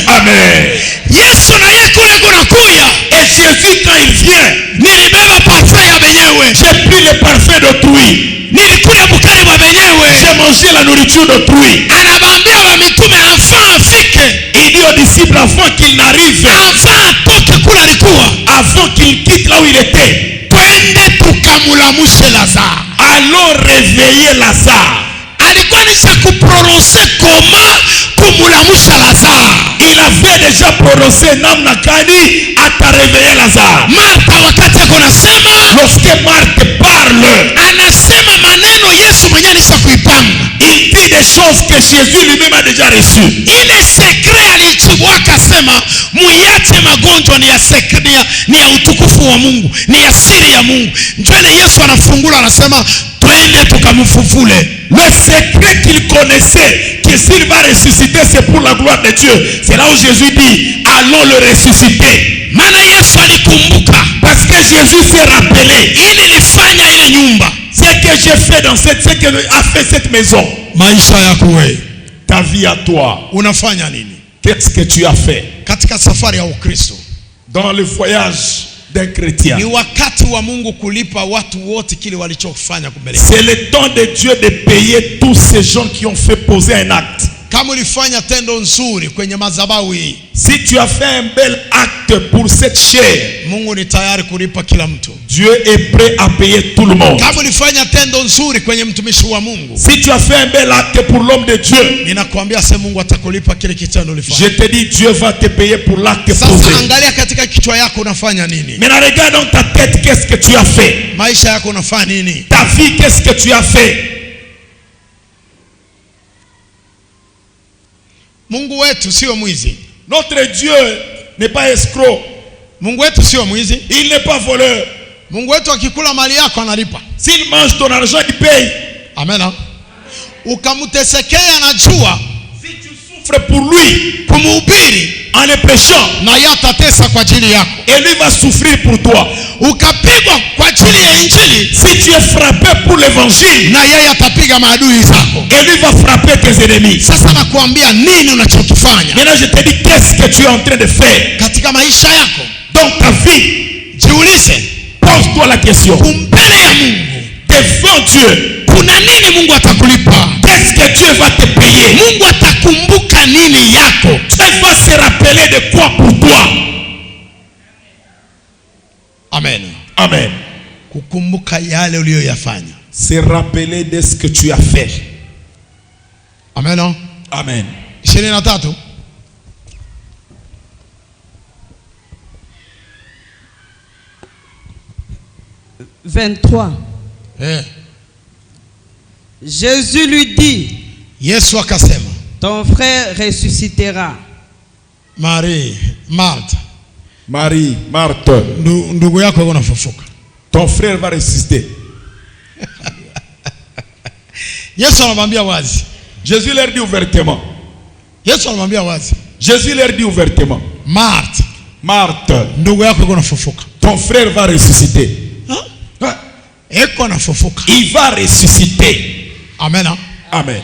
Speaker 2: Amen. Yesu na yeye kule kunakuya,
Speaker 1: et Jésus quand il vient,
Speaker 2: nilibeba parfum ya benyewe,
Speaker 1: j'ai pris le parfum d'autrui,
Speaker 2: nilikula bukari bwa benyewe,
Speaker 1: j'ai mangé la nourriture d'autrui.
Speaker 2: Anabaambia wa mitume avant afike,
Speaker 1: il dit aux disciples avant qu'il n'arrive,
Speaker 2: avant atoke kule alikuwa,
Speaker 1: avant qu'il quitte là où il était,
Speaker 2: twende tukamulamushe Lazare,
Speaker 1: allons réveiller Lazare.
Speaker 2: Alikuwa nisha kuprononce comment kumulamusha Lazare.
Speaker 1: Il avait déjà prononcé namna gani ataréveiller Lazare.
Speaker 2: Martha wakati yako nasema,
Speaker 1: lorsque Marthe parle,
Speaker 2: anasema maneno Yesu mwenyewe alisha kuipanga.
Speaker 1: Il dit des choses que Jésus lui-même a déjà reçues.
Speaker 2: Ile secret alichibua akasema, muiache magonjwa ni ya secret, ni ya utukufu wa Mungu, ni ya siri ya Mungu. Njoo Yesu anafungula anasema, twende tukamfufule.
Speaker 1: Le secret qu'il connaissait, que s'il va ressusciter, c'est pour la gloire de Dieu. C'est là où Jésus dit, allons le ressusciter.
Speaker 2: Maana Yesu alikumbuka,
Speaker 1: parce que Jésus s'est rappelé,
Speaker 2: ili nilifanya ile nyumba,
Speaker 1: ce que j'ai fait dans ce que a fait cette maison.
Speaker 2: Maisha yako wewe,
Speaker 1: ta vie à toi,
Speaker 2: unafanya nini?
Speaker 1: Qu'est-ce que tu as fait
Speaker 2: katika safari ya Ukristo,
Speaker 1: dans le voyage d'un chrétien?
Speaker 2: Ni wakati wa Mungu kulipa watu wote kile walichofanya kumbele.
Speaker 1: C'est le temps de Dieu de payer tous ces gens qui ont fait poser un acte.
Speaker 2: Kama ulifanya tendo nzuri kwenye madhabahu hii,
Speaker 1: si tu as fait un bel acte pour cette chair,
Speaker 2: Mungu ni tayari kulipa kila mtu.
Speaker 1: Dieu est prêt à payer tout le monde.
Speaker 2: Kama ulifanya tendo nzuri kwenye mtumishi wa Mungu,
Speaker 1: si tu as fait un bel acte pour l'homme de Dieu,
Speaker 2: ninakwambia sasa Mungu atakulipa kile kitendo ulifanya.
Speaker 1: Je te dis, Dieu va te payer pour l'acte posé.
Speaker 2: Sasa angalia katika kichwa yako unafanya nini?
Speaker 1: Maintenant regarde dans ta tête, qu'est-ce que tu as fait?
Speaker 2: Maisha yako unafanya nini?
Speaker 1: Ta vie, qu'est-ce que tu as fait?
Speaker 2: Mungu wetu sio mwizi.
Speaker 1: Notre Dieu n'est pas escroc.
Speaker 2: Mungu wetu sio mwizi.
Speaker 1: Il n'est pas voleur.
Speaker 2: Mungu wetu akikula mali yako analipa.
Speaker 1: S'il mange ton argent, il paye.
Speaker 2: Amen. Ukamtesekea anajua.
Speaker 1: Si tu souffres pour lui,
Speaker 2: kumuhubiri,
Speaker 1: en le prêchant,
Speaker 2: na yeye atatesa kwa ajili yako.
Speaker 1: Et lui va souffrir pour toi.
Speaker 2: Ukapigwa kwa ajili ya injili,
Speaker 1: si tu es frappé pour l'évangile,
Speaker 2: na yeye atapiga maadui zako.
Speaker 1: Et lui va frapper tes ennemis.
Speaker 2: Sasa nakuambia nini unachokifanya?
Speaker 1: Maintenant je te dis, qu'est-ce que tu es en train de faire
Speaker 2: katika maisha yako,
Speaker 1: dans ta vie?
Speaker 2: Jiulize,
Speaker 1: pose-toi la question.
Speaker 2: Mbele ya Mungu,
Speaker 1: devant Dieu,
Speaker 2: kuna nini Mungu atakulipa?
Speaker 1: Qu'est-ce que Dieu va te payer?
Speaker 2: Mungu atakumbuka nini yako?
Speaker 1: Dieu va se rappeler rappeler de quoi pour toi?
Speaker 2: Amen.
Speaker 1: Amen.
Speaker 2: Kukumbuka yale uliyoyafanya.
Speaker 1: Se rappeler de ce que tu as fait.
Speaker 2: Amen.
Speaker 1: Amen.
Speaker 2: 23.
Speaker 3: Jésus lui dit,
Speaker 2: Yesu akasema,
Speaker 3: ton frère ressuscitera.
Speaker 2: Marie, Marthe, ndugu yako yuko nafufuka.
Speaker 1: Ton frère va ressusciter.
Speaker 2: Yesu anamwambia wazi.
Speaker 1: Jésus leur dit ouvertement.
Speaker 2: Yesu anamwambia wazi.
Speaker 1: Jésus leur dit ouvertement.
Speaker 2: Marthe,
Speaker 1: ndugu yako yuko nafufuka. Ton frère va ressusciter.
Speaker 2: Eko nafufuka.
Speaker 1: Il va ressusciter.
Speaker 2: Amen.
Speaker 1: Amen.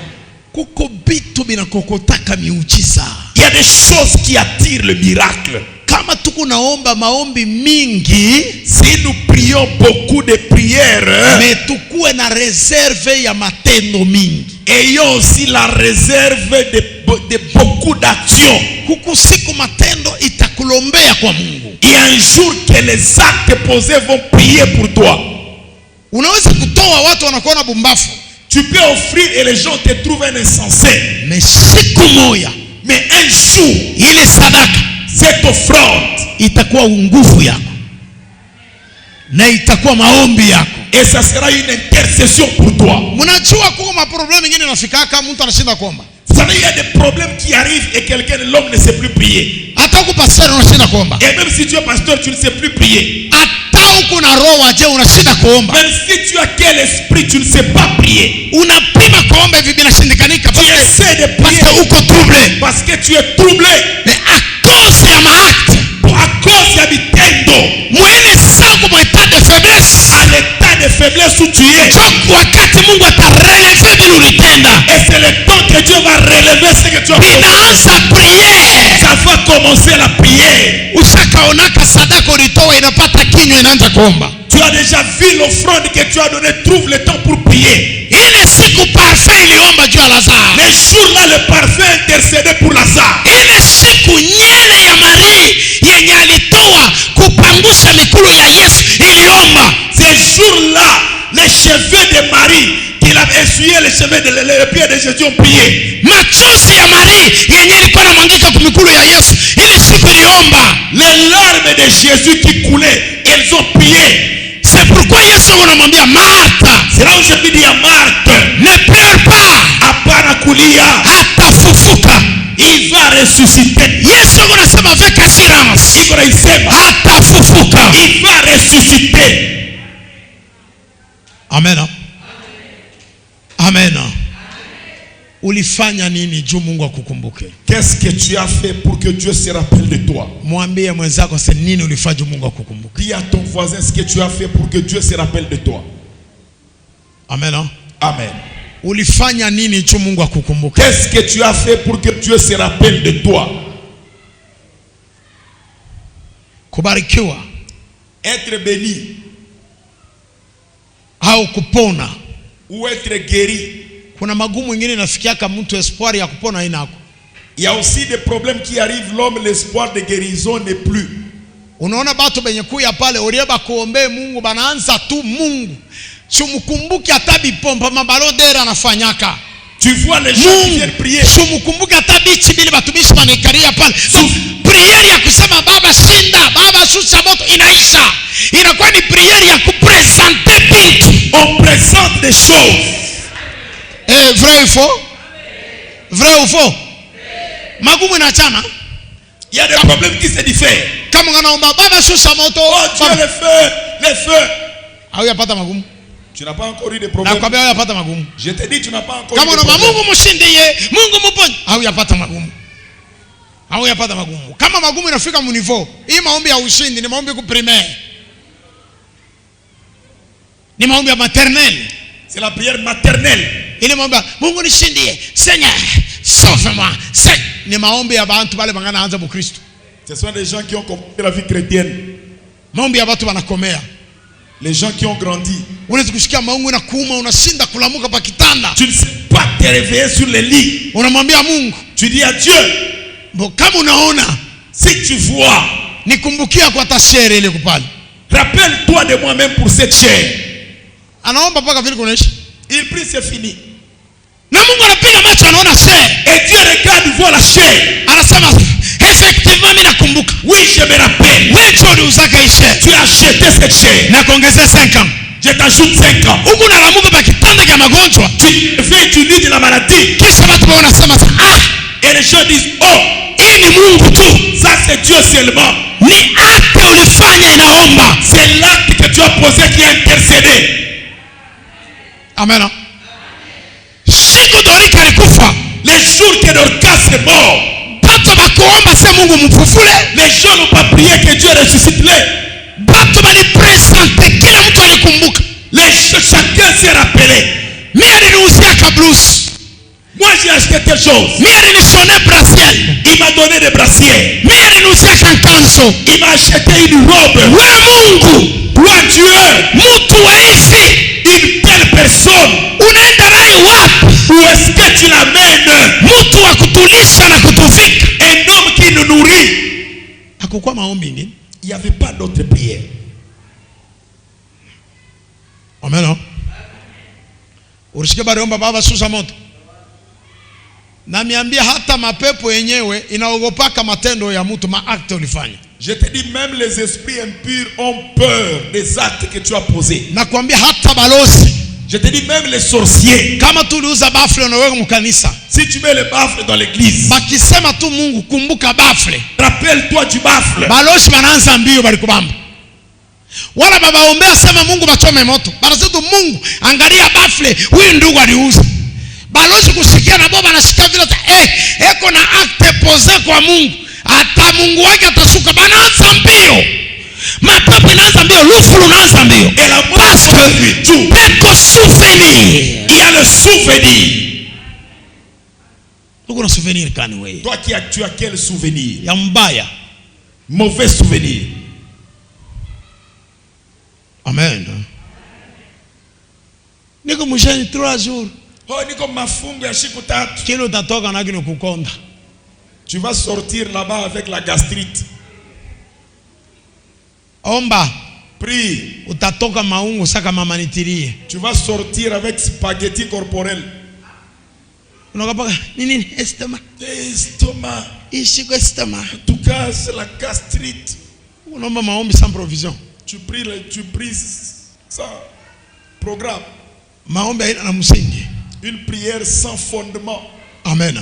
Speaker 2: Kuko bitu binakokotaka miujiza.
Speaker 1: Il y a des choses qui attirent le miracle.
Speaker 2: Kama tuko naomba maombi mingi,
Speaker 1: si nous prions beaucoup de prières,
Speaker 2: mais tukue na réserve ya matendo mingi.
Speaker 1: Ayons aussi la réserve de beaucoup d'actions.
Speaker 2: Kuko siku matendo itakulombea kwa Mungu.
Speaker 1: Il y a un jour que les actes posés vont prier pour toi.
Speaker 2: Unaweza kutoa watu wanakuona bumbafu.
Speaker 1: Tu peux offrir et les gens te trouvent un insensé.
Speaker 2: Mais siku moja,
Speaker 1: mais un jour,
Speaker 2: ile sadaka,
Speaker 1: cette offrande
Speaker 2: itakuwa nguvu yako na itakuwa maombi yako,
Speaker 1: et ça sera une intercession pour toi.
Speaker 2: Mnajua kuko maproblème mengine yanafika kama mtu anashinda kuomba.
Speaker 1: Vous savez, il y a des problèmes qui arrivent et quelqu'un, l'homme ne sait plus prier.
Speaker 2: Hata uko pastor unashinda kuomba.
Speaker 1: Et même si tu es pasteur, tu ne sais plus prier.
Speaker 2: Hata uko na roho aje unashinda kuomba.
Speaker 1: Même si tu as quel esprit, tu ne sais pas prier.
Speaker 2: Unapima kuomba hivi binashindikanika.
Speaker 1: Tu essaies de prier
Speaker 2: parce que uko troublé.
Speaker 1: Parce que tu es troublé.
Speaker 2: Mais à cause ya maakte,
Speaker 1: à cause ya vitendo,
Speaker 2: mwene sangu mwa état de faiblesse,
Speaker 1: à l'état de faiblesse où tu es,
Speaker 2: wakati Mungu atarelever vile ulitenda,
Speaker 1: et c'est le temps que Dieu va relever ce que tu as fait.
Speaker 2: Inaanza prier,
Speaker 1: ça va commencer la prière.
Speaker 2: Ushakaonaka sadaka ulitoa inapata kinywa inaanza kuomba.
Speaker 1: Tu as déjà vu l'offrande que tu as donnée, trouve le temps pour prier.
Speaker 2: Ile siku parfum iliomba juu ya Lazaro.
Speaker 1: Les jours-là, le parfum intercédait pour Lazare.
Speaker 2: Ile siku nyele ya Maria yenye alitoa kupangusha mikulu ya Yesu iliomba.
Speaker 1: Ces jours-là, les cheveux de Marie qu'il a essuyé les cheveux de les pieds de Jésus ont prié.
Speaker 2: Machozi ya Maria yenye ilikuwa inamwangika kwa mikulu ya Yesu ile siku iliomba.
Speaker 1: Les larmes de Jésus qui coulaient, elles ont prié.
Speaker 2: C'est pourquoi Yesu anamwambia Martha,
Speaker 1: c'est là où je lui dis à Marthe,
Speaker 2: ne pleure pas,
Speaker 1: hapana kulia,
Speaker 2: atafufuka,
Speaker 1: il va ressusciter.
Speaker 2: Yesu anasema avec assurance,
Speaker 1: iko naisema
Speaker 2: atafufuka,
Speaker 1: il va ressusciter.
Speaker 2: Amen. Amen. Ulifanya nini juu Mungu akukumbuke?
Speaker 1: Qu'est-ce que tu as fait pour que Dieu se rappelle de toi?
Speaker 2: Mwambie mwenzako c'est nini ulifanya juu Mungu akukumbuke.
Speaker 1: Dis à ton voisin ce que tu as fait pour que Dieu se rappelle de toi.
Speaker 2: Amen.
Speaker 1: Amen.
Speaker 2: Ulifanya nini juu Mungu akukumbuke?
Speaker 1: Qu'est-ce que tu as fait pour que Dieu se rappelle de toi?
Speaker 2: Kubarikiwa,
Speaker 1: être béni,
Speaker 2: au kupona,
Speaker 1: ou être guéri.
Speaker 2: Kuna magumu mengine nafikiaka mtu espoir ya kupona inako.
Speaker 1: Il y a aussi des problèmes qui arrivent, l'homme l'espoir de guérison n'est plus.
Speaker 2: Unaona batu benye kuya pale orieba kuombe Mungu banaanza tu Mungu. Sumukumbuki hata bipompa mabalodera anafanyaka.
Speaker 1: Tu vois les gens qui viennent prier.
Speaker 2: Sumukumbuki hata bichi bili batumishi banikaria pale. Prière ya kusema baba shinda, baba shusha moto inaisha. Inakuwa ni prière ya kupresenter bintu.
Speaker 1: On présente des choses.
Speaker 2: Vrai ou faux? Vrai ou faux? Magumu inachana.
Speaker 1: Il y a des problèmes qui se diffèrent.
Speaker 2: Kama unaomba baba shusha moto,
Speaker 1: oh Dieu le feu.
Speaker 2: Hauyapata magumu.
Speaker 1: Tu n'as pas encore eu de problème.
Speaker 2: Nakwambia hauyapata magumu.
Speaker 1: Je te dis tu n'as pas encore
Speaker 2: eu de
Speaker 1: problème.
Speaker 2: Kama Mungu mshindie, Mungu mponye, hauyapata magumu. Hauyapata magumu. Kama magumu inafika mu niveau, hii maombi ya ushindi ni maombi ku primaire. Ni maombi ya maternelle.
Speaker 1: C'est la prière maternelle.
Speaker 2: Ile maombi Mungu nishindie, Seigneur, sauve-moi. Ni maombi ya bantu bale bangana anza Bukristo.
Speaker 1: Ce sont des gens qui ont compris la vie chrétienne.
Speaker 2: Maombi ya watu wanakomea.
Speaker 1: Les gens qui ont grandi.
Speaker 2: Unaweza kusikia maungu na kuuma, unashinda kulamuka pa kitanda.
Speaker 1: Tu ne sais pas te réveiller sur le lit.
Speaker 2: Unamwambia Mungu.
Speaker 1: Tu dis à Dieu.
Speaker 2: Bo kama unaona.
Speaker 1: Si tu vois,
Speaker 2: nikumbukia kwa tashere ile kupali.
Speaker 1: rappelle-toi de moi-même pour cette chair.
Speaker 2: Anaomba mpaka vile kunaisha.
Speaker 1: Il prie, c'est fini.
Speaker 2: Na Mungu anapiga macho anaona chair.
Speaker 1: Et Dieu regarde, il voit la chair.
Speaker 2: Anasema effectivement mimi nakumbuka.
Speaker 1: Oui, je me rappelle.
Speaker 2: Wewe ndio uliuzaka hii chair.
Speaker 1: Tu as acheté cette chair.
Speaker 2: Na kuongezea 5 ans.
Speaker 1: Je t'ajoute 5 ans.
Speaker 2: Huko nalamuka kwa kitanda cha magonjwa.
Speaker 1: Tu fais, tu lis de la maladie.
Speaker 2: Kisha watu wanasema
Speaker 1: Et les gens disent, oh,
Speaker 2: hii ni Mungu tu.
Speaker 1: ça c'est Dieu seulement.
Speaker 2: Ni acte ulifanya inaomba.
Speaker 1: C'est l'acte que tu as posé qui a intercédé.
Speaker 2: Amen. Siku Dorika alikufa.
Speaker 1: Les jours que Dorcas est mort,
Speaker 2: Bato bakuomba se Mungu mfufule.
Speaker 1: les gens n'ont pas prié que Dieu ressuscite-les.
Speaker 2: Bato bali presente kila mtu alikumbuka.
Speaker 1: Chacun s'est rappelé.
Speaker 2: Mimi aliniuzia kablus.
Speaker 1: Moi j'ai acheté quelque chose.
Speaker 2: Mimi alinishonea bracelet.
Speaker 1: Il m'a donné des brassiers.
Speaker 2: Mimi aliniuzia kankanzo.
Speaker 1: Il m'a acheté une robe.
Speaker 2: Wewe Mungu,
Speaker 1: Toi Dieu,
Speaker 2: mtu wa hivi
Speaker 1: une telle personne,
Speaker 2: unaenda naye wapi?
Speaker 1: où est-ce que tu l'amènes?
Speaker 2: Mtu wa kutulisha na kutuvika.
Speaker 1: Un homme qui nous nourrit.
Speaker 2: Hakukuwa maombi nini?
Speaker 1: Il n'y avait pas d'autre prière.
Speaker 2: Amen. Ulisikia bado omba baba susa moto. Na miambia hata mapepo yenyewe inaogopaka matendo ya mtu, maakte ulifanya.
Speaker 1: Je te dis, même les esprits impurs ont peur des actes que tu as posés.
Speaker 2: Na kuambia hata balozi.
Speaker 1: Je te dis, même les sorciers.
Speaker 2: Kama tuliuza bafle na wewe mkanisa.
Speaker 1: Si tu mets le baffle dans l'église,
Speaker 2: Bakisema tu Mungu kumbuka bafle.
Speaker 1: rappelle-toi du baffle.
Speaker 2: Balozi wanaanza mbio balikubamba. Wala baba ombea sema Mungu bachome moto. Banasema tu Mungu angalia bafle huyu ndugu aliuza. Balozi kusikia na baba anasikia vile eko na acte pose kwa Mungu. Hata Mungu wake atashuka banaanza mbio. Mapepo inaanza mbio, lufu lunaanza mbio.
Speaker 1: Et la mort
Speaker 2: Parce que
Speaker 1: tout.
Speaker 2: peko souvenir.
Speaker 1: Il y a le souvenir.
Speaker 2: Uko na souvenir kani wewe?
Speaker 1: Toi qui as, tu as quel souvenir?
Speaker 2: Ya mbaya.
Speaker 1: Mauvais souvenir.
Speaker 2: Amen. Niko mshani 3 jours.
Speaker 1: Oh, niko mafungo ya siku tatu.
Speaker 2: Kile utatoka na kile kukonda.
Speaker 1: Tu vas sortir là-bas avec la gastrite.
Speaker 2: Omba.
Speaker 1: Prie.
Speaker 2: Utatoka maungu saka mama nitirie.
Speaker 1: Tu vas sortir avec spaghetti corporel.
Speaker 2: Unakapaka nini estoma?
Speaker 1: Estomac.
Speaker 2: Ishiko estoma.
Speaker 1: En tout cas, c'est la gastrite.
Speaker 2: Unaomba maombi sans provision.
Speaker 1: Tu pries sans programme.
Speaker 2: Maombi haina na msingi.
Speaker 1: Une prière sans fondement.
Speaker 2: Amen.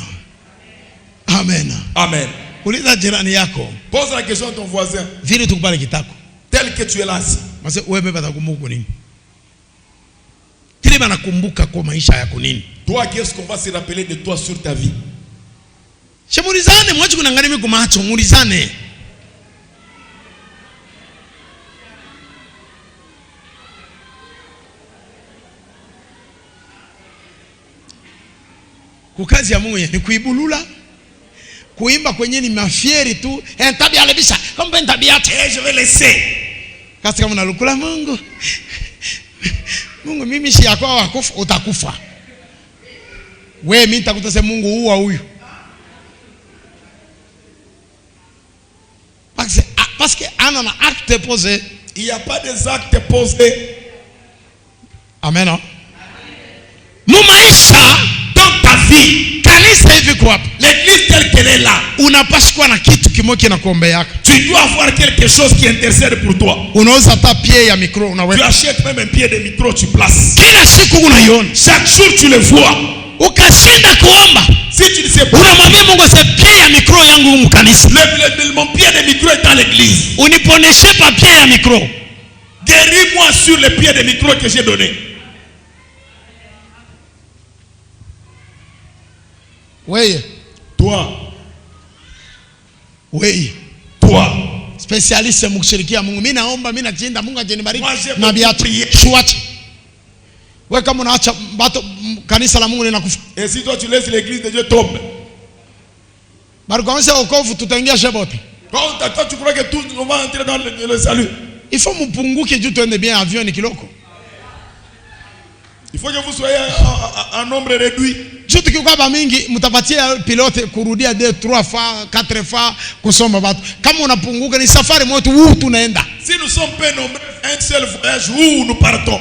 Speaker 2: Amen.
Speaker 1: Amen.
Speaker 2: Uliza jirani yako.
Speaker 1: Pose la question à ton voisin.
Speaker 2: Vile tukubali kitako.
Speaker 1: Tel que tu es là.
Speaker 2: Mase wewe beba takumbuka nini? Kile banakumbuka kwa maisha yako nini?
Speaker 1: Toi, qu'est-ce qu'on va se rappeler de toi sur ta vie?
Speaker 2: Shemulizane mwachi kunangalia mimi kumacho, mulizane. Kukazi ya Mungu ni kuibulula. Kuimba kwenye ni mafieri tu. Tabia alibisha. Kama tabia yake
Speaker 1: Je vais laisser.
Speaker 2: kasi kama nalukula Mungu. Mungu mimi si yako wakufa utakufa. Wewe mimi nitakutase Mungu huwa huyu. Parce que ana na acte posé.
Speaker 1: Il n'y a pas des actes posés.
Speaker 2: Amen. Mumaisha
Speaker 1: Dans ta vie,
Speaker 2: kanisa hivi kwa hapa.
Speaker 1: l'église telle qu'elle est là,
Speaker 2: Unapaswa kuwa na kitu kimoja na kuombe yako.
Speaker 1: tu dois avoir quelque chose qui intercède pour toi.
Speaker 2: Unauza hata pia ya mikro
Speaker 1: Tu
Speaker 2: unaweka.
Speaker 1: achètes même un pied de micro, tu places.
Speaker 2: Kila siku unaiona.
Speaker 1: Chaque jour, tu le vois.
Speaker 2: Ukashinda kuomba.
Speaker 1: Si tu ne sais pas,
Speaker 2: Unamwambia Mungu ase pia ya mikro yangu mkanisa.
Speaker 1: mon pied de micro est dans l'église.
Speaker 2: Uniponeshe papier ya mikro.
Speaker 1: Guéris-moi sur le pied de micro que j'ai donné.
Speaker 2: Wewe,
Speaker 1: Toi,
Speaker 2: specialiste mkushirikia Mungu. Mimi naomba, mimi nachinda Mungu ajenibariki.
Speaker 1: Moi, j'ai
Speaker 2: Na biatu
Speaker 1: prié.
Speaker 2: shuache. Wewe kama unaacha bato kanisa la Mungu linakufa.
Speaker 1: et si toi tu laisses l'église de Dieu tombe,
Speaker 2: Bado kama sasa wokovu tutaingia shebote.
Speaker 1: quand toi tu crois que tout on va entrer dans le salut,
Speaker 2: Il faut mpunguke juu tuende bien avion ni kiloko.
Speaker 1: il faut que vous soyez en nombre réduit.
Speaker 2: Joto kikaba mingi mtapatia pilote kurudia 2, 3 fois, 4 fois kusoma watu. Kama unapunguka ni safari moto huu tunaenda.
Speaker 1: Si nous sommes peu nombreux, un seul voyage où nous partons.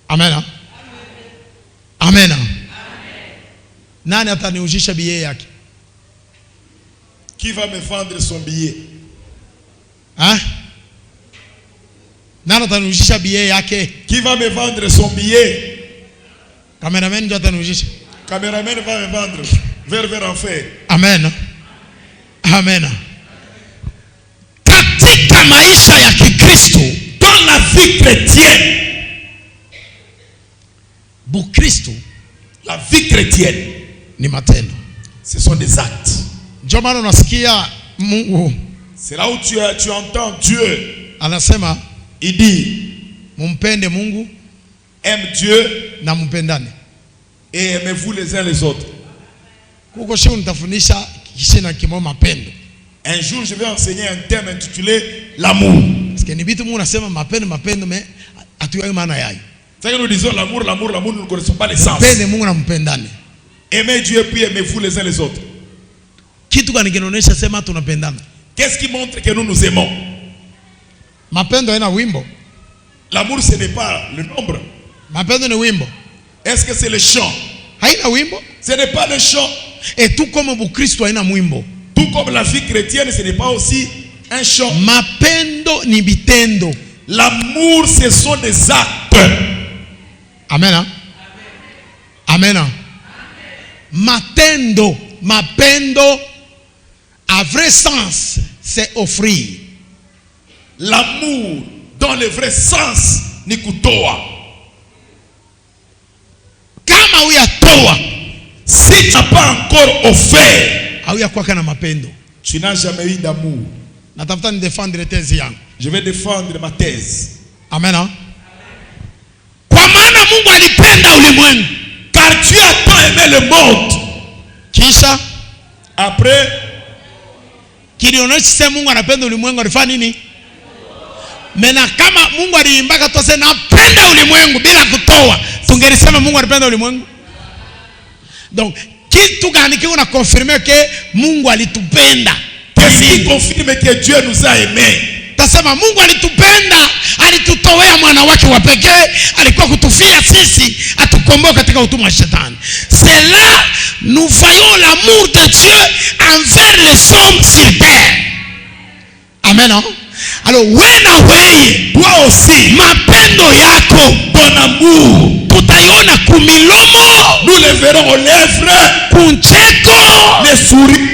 Speaker 2: Amen. Amen. Amen. Nani ataniujisha billet yake?
Speaker 1: Qui va me vendre son billet?
Speaker 2: Hein? Nani ataniujisha billet yake?
Speaker 1: Qui va me vendre son billet?
Speaker 2: Cameraman ndio ataniujisha.
Speaker 1: Cameraman va me vendre vers enfer.
Speaker 2: Amen. Amen. Katika maisha ya Kikristo,
Speaker 1: dans la vie chrétienne,
Speaker 2: Bukristo,
Speaker 1: la vie chrétienne
Speaker 2: ni matendo.
Speaker 1: Ce sont des actes.
Speaker 2: Ndio maana unasikia Mungu,
Speaker 1: c'est là où tu entends Dieu.
Speaker 2: Anasema,
Speaker 1: il dit,
Speaker 2: mumpende Mungu,
Speaker 1: aime Dieu
Speaker 2: na mpendane,
Speaker 1: et aimez-vous les uns les autres.
Speaker 2: Kuko shule nitafundisha kishina kimo mapendo.
Speaker 1: Un jour je vais enseigner un thème intitulé l'amour.
Speaker 2: Parce que ni bitu Mungu anasema mapendo mais atuyai maana yake.
Speaker 1: C'est que nous disons l'amour, nous ne connaissons pas les sens.
Speaker 2: Mpende Mungu na mpendane.
Speaker 1: Aimez Dieu puis aimez-vous les uns les autres.
Speaker 2: Kitu gani kinaonyesha sema tunapendana?
Speaker 1: Qu'est-ce qui montre que nous nous aimons?
Speaker 2: Mapendo haina wimbo.
Speaker 1: L'amour ce n'est pas le nombre.
Speaker 2: Mapendo ni wimbo.
Speaker 1: Est-ce que c'est le chant?
Speaker 2: Haina wimbo.
Speaker 1: Ce n'est pas le chant.
Speaker 2: Et tout comme Bukristo haina mwimbo.
Speaker 1: Tout comme la vie chrétienne, ce n'est pas aussi un chant.
Speaker 2: Mapendo ni bitendo.
Speaker 1: L'amour, ce sont des actes.
Speaker 2: Amen. Amen. Amen. Matendo, mapendo, à vrai sens, c'est offrir.
Speaker 1: L'amour, dans le vrai sens, ni kutoa.
Speaker 2: Kama uyatoa,
Speaker 1: si tu n'as pas encore offert,
Speaker 2: hauyakuwa na mapendo.
Speaker 1: Tu n'as jamais eu d'amour.
Speaker 2: Natafuta ni défendre thèse yangu.
Speaker 1: Je vais défendre ma thèse.
Speaker 2: Amen. Kwa maana Mungu alipenda ulimwengu,
Speaker 1: car Dieu a tant aimé le monde.
Speaker 2: Kisha
Speaker 1: après
Speaker 2: kilionyesha Mungu anapenda ulimwengu, alifanya nini? Mena kama Mungu aliimbaka tose napenda ulimwengu bila kutoa, tungelisema Mungu alipenda ulimwengu? Donc kitu gani kiko na confirmer que Mungu alitupenda?
Speaker 1: Qu'est-ce qui confirme que Dieu nous a aimés?
Speaker 2: Tasema Mungu alitupenda, alitutowea mwana wake wa pekee, alikuwa kutufia sisi, atukomboe katika utumwa wa shetani. C'est là nous voyons l'amour de Dieu envers les hommes sur terre. Amen. Alors wewe
Speaker 1: toi aussi,
Speaker 2: mapendo yako,
Speaker 1: ton amour,
Speaker 2: tutaiona kumilomo,
Speaker 1: nous le verrons aux lèvres,
Speaker 2: kuncheko,
Speaker 1: les souris,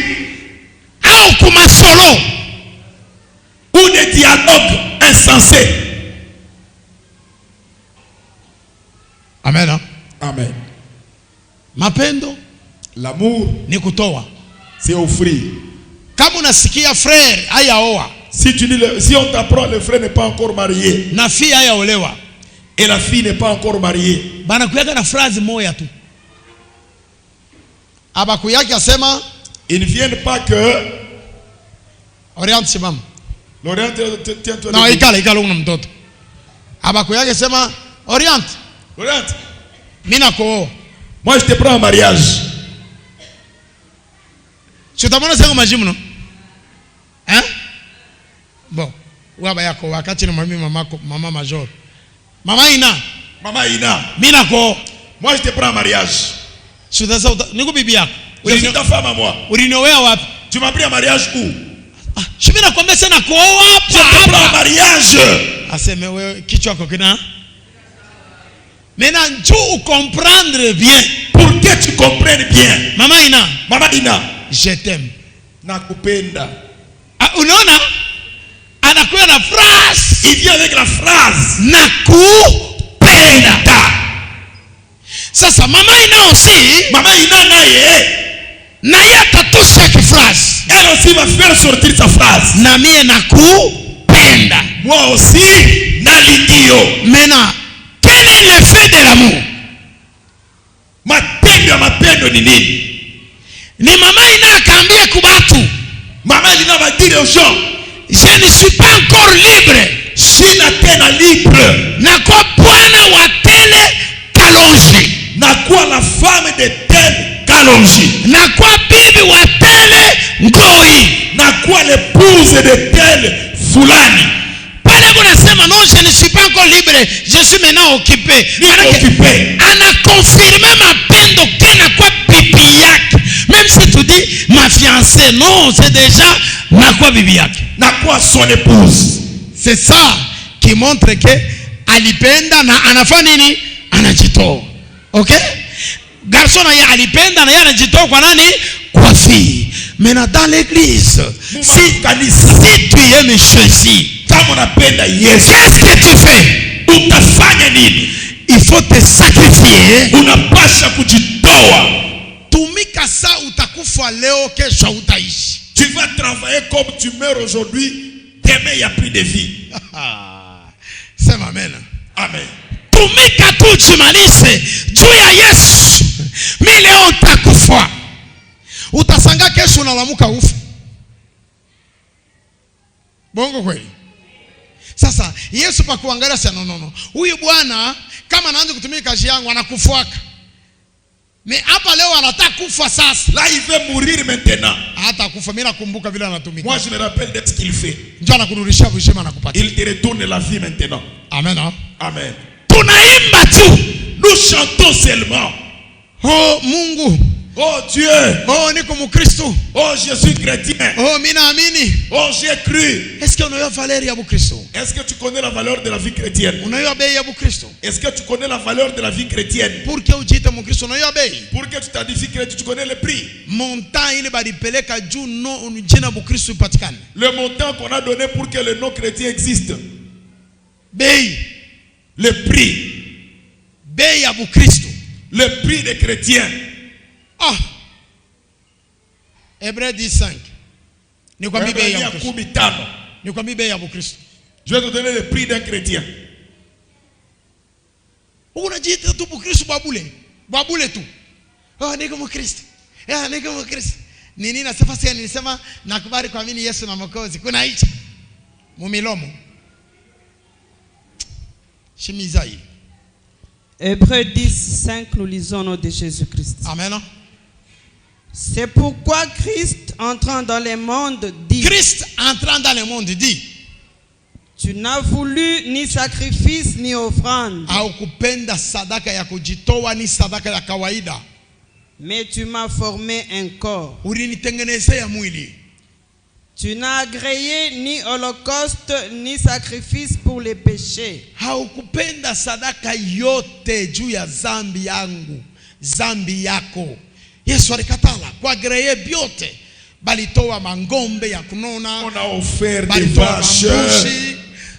Speaker 2: au kumasolo,
Speaker 1: ou des dialogues insensés.
Speaker 2: Amen.
Speaker 1: Amen.
Speaker 2: Mapendo,
Speaker 1: l'amour
Speaker 2: ni kutoa,
Speaker 1: c'est offrir.
Speaker 2: Kama unasikia frère hayaoa,
Speaker 1: si on t'apprend le frère n'est pas encore marié,
Speaker 2: na fille hayaolewa,
Speaker 1: et la fille n'est pas encore mariée,
Speaker 2: bana kuyaka na phrase moja tu. Abakuyaki asema,
Speaker 1: ils ne viennent pas que
Speaker 2: Oriente simama.
Speaker 1: L'Orient tiens-toi.
Speaker 2: Na ikala una mtoto. Abakuyaki asema, Oriente, mimi nako,
Speaker 1: moi je te prends en mariage.
Speaker 2: Chutamona sema majimu no? Hein? Bon, waba yako wakati na mama major. Mama Ina, mimi nako,
Speaker 1: moi je te prends en mariage.
Speaker 2: Chutasa niko bibi yako.
Speaker 1: Je suis ta femme à moi.
Speaker 2: Ulinioa wapi?
Speaker 1: Tu m'as pris en mariage où?
Speaker 2: Je mimi nakwambia sana kuoa hapa.
Speaker 1: Je te prends en mariage.
Speaker 2: Aseme wewe kichwa chako kina. Maintenant tu comprendre bien.
Speaker 1: Pour que tu comprennes bien.
Speaker 2: Mama Ina,
Speaker 1: je t'aime. Nakupenda.
Speaker 2: Unaona? Anakuwa na phrase.
Speaker 1: Il vient avec la phrase
Speaker 2: nakupenda. Sasa mama Ina aussi, naye atatusha kifrase.
Speaker 1: Elle aussi va faire sortir sa phrase.
Speaker 2: Na mie nakupenda.
Speaker 1: Moi aussi nalindio.
Speaker 2: Maintenant, quel est l'effet de l'amour?
Speaker 1: Mapendo ni nini?
Speaker 2: Ni mama Ina akaambia kubatu.
Speaker 1: Mama Ina va dire aux gens,
Speaker 2: je ne suis pas encore libre.
Speaker 1: Sina tena libre.
Speaker 2: Na kwa Bwana wa tele kalonji.
Speaker 1: na kuwa la femme de tel Kalonji,
Speaker 2: na kuwa bibi wa tele Ngoi,
Speaker 1: na kuwa l'épouse de tel Fulani.
Speaker 2: pale kunasema non, je ne suis pas encore libre, je suis maintenant occupé.
Speaker 1: Occupé.
Speaker 2: Ana confirmer mapendo kena kwa bibi yake. Même si tu dis ma fiancée, non, c'est déjà na kwa bibi yake,
Speaker 1: Na kuwa son épouse.
Speaker 2: c'est ça qui montre que alipenda na anafanya nini, anajitoa. Okay, garçon na yeye alipenda na yeye anajitoa kwa nani, kwa fille. Mais dans l'église, si tu aimes Jésus,
Speaker 1: kama unapenda Yesu,
Speaker 2: qu'est-ce que tu fais?
Speaker 1: utafanya nini?
Speaker 2: Il faut te sacrifier.
Speaker 1: Unapasha kujitoa.
Speaker 2: Tumika saa utakufa leo, kesho utaishi.
Speaker 1: Tu vas travailler comme tu meurs aujourd'hui, demain il n'y a plus de vie.
Speaker 2: Sema amen.
Speaker 1: Amen.
Speaker 2: Tumika tu jimalize juu ya Yesu. Mimi leo utakufa, utasanga kesho unalamuka ufa. Bongo kweli? Sasa Yesu pa kuangalia sana, no. Huyu bwana kama anaanza kutumia kazi yangu anakufuaka. Mais hapa leo anataka kufa sasa.
Speaker 1: Là il veut mourir maintenant.
Speaker 2: Hata kufa, mimi nakumbuka vile anatumika.
Speaker 1: Moi je me rappelle de ce qu'il fait.
Speaker 2: Njoo anakurudishia uzima na kupatia.
Speaker 1: Il te retourne la vie maintenant.
Speaker 2: Amen.
Speaker 1: Amen.
Speaker 2: Tunaimba tu.
Speaker 1: Nous chantons seulement.
Speaker 2: Oh Mungu.
Speaker 1: Oh Dieu.
Speaker 2: Oh niko Mkristo.
Speaker 1: Oh je suis chrétien.
Speaker 2: Oh mimi naamini.
Speaker 1: Oh j'ai cru.
Speaker 2: Est-ce que unajua valeur ya Mkristo?
Speaker 1: Est-ce que tu connais la valeur de la vie chrétienne?
Speaker 2: Unajua bei ya Mkristo?
Speaker 1: Est-ce que tu connais la valeur de la vie chrétienne?
Speaker 2: Pour que ujiite Mkristo unajua bei?
Speaker 1: Pour que tu t'identifies chrétien, tu connais le prix.
Speaker 2: Montant ile balipeleka juu no jina Mkristo ipatikane.
Speaker 1: Le montant qu'on a donné pour que le nom chrétien existe.
Speaker 2: Bei.
Speaker 1: Le prix.
Speaker 2: Bei ya Mkristo.
Speaker 1: Le prix des chrétiens.
Speaker 2: Ah. Hébreux 10:5. Nikwambie bei ya Mkristo. Nikwambie bei ya Mkristo.
Speaker 1: Je vais te donner le prix d'un chrétien.
Speaker 2: Unajiita tu Mkristo babule tu. Oh niko Mkristo. Niko Mkristo. Nini nasema sasa, nilisema nakubali kuamini Yesu na Mwokozi. Kuna hicho mumilomo. Shimizai.
Speaker 3: Hébreux 10:5, nous lisons au nom de Jésus-Christ.
Speaker 2: Amen.
Speaker 3: C'est pourquoi Christ, entrant dans le monde, dit:
Speaker 2: Christ entrant dans le monde dit:
Speaker 3: tu n'as voulu ni sacrifice ni offrande,
Speaker 2: haukupenda sadaka ya kujitoa ni sadaka ya kawaida,
Speaker 3: mais tu m'as formé un corps.
Speaker 2: Ulinitengenezea mwili.
Speaker 3: Tu n'as agréé ni holocauste ni sacrifice pour les péchés.
Speaker 2: Haukupenda sadaka yote juu ya zambi yangu, zambi yako. Yesu alikatala kwa agreye byote. Balitoa mangombe ya kunona,
Speaker 1: on a offert des vaches,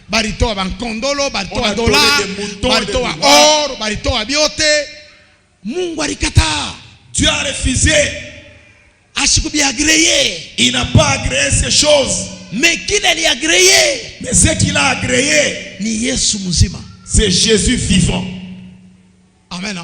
Speaker 2: balitoa bankondolo, balitoa dola, balitoa or, balitoa byote. Mungu alikata.
Speaker 1: Tu as refusé.
Speaker 2: Ashikubi agréé.
Speaker 1: Il n'a pas agréé ces choses.
Speaker 2: Mais qu'il a agréé.
Speaker 1: Mais ce qu'il a agréé,
Speaker 2: ni Yesu mzima.
Speaker 1: C'est Jésus vivant.
Speaker 2: Amen.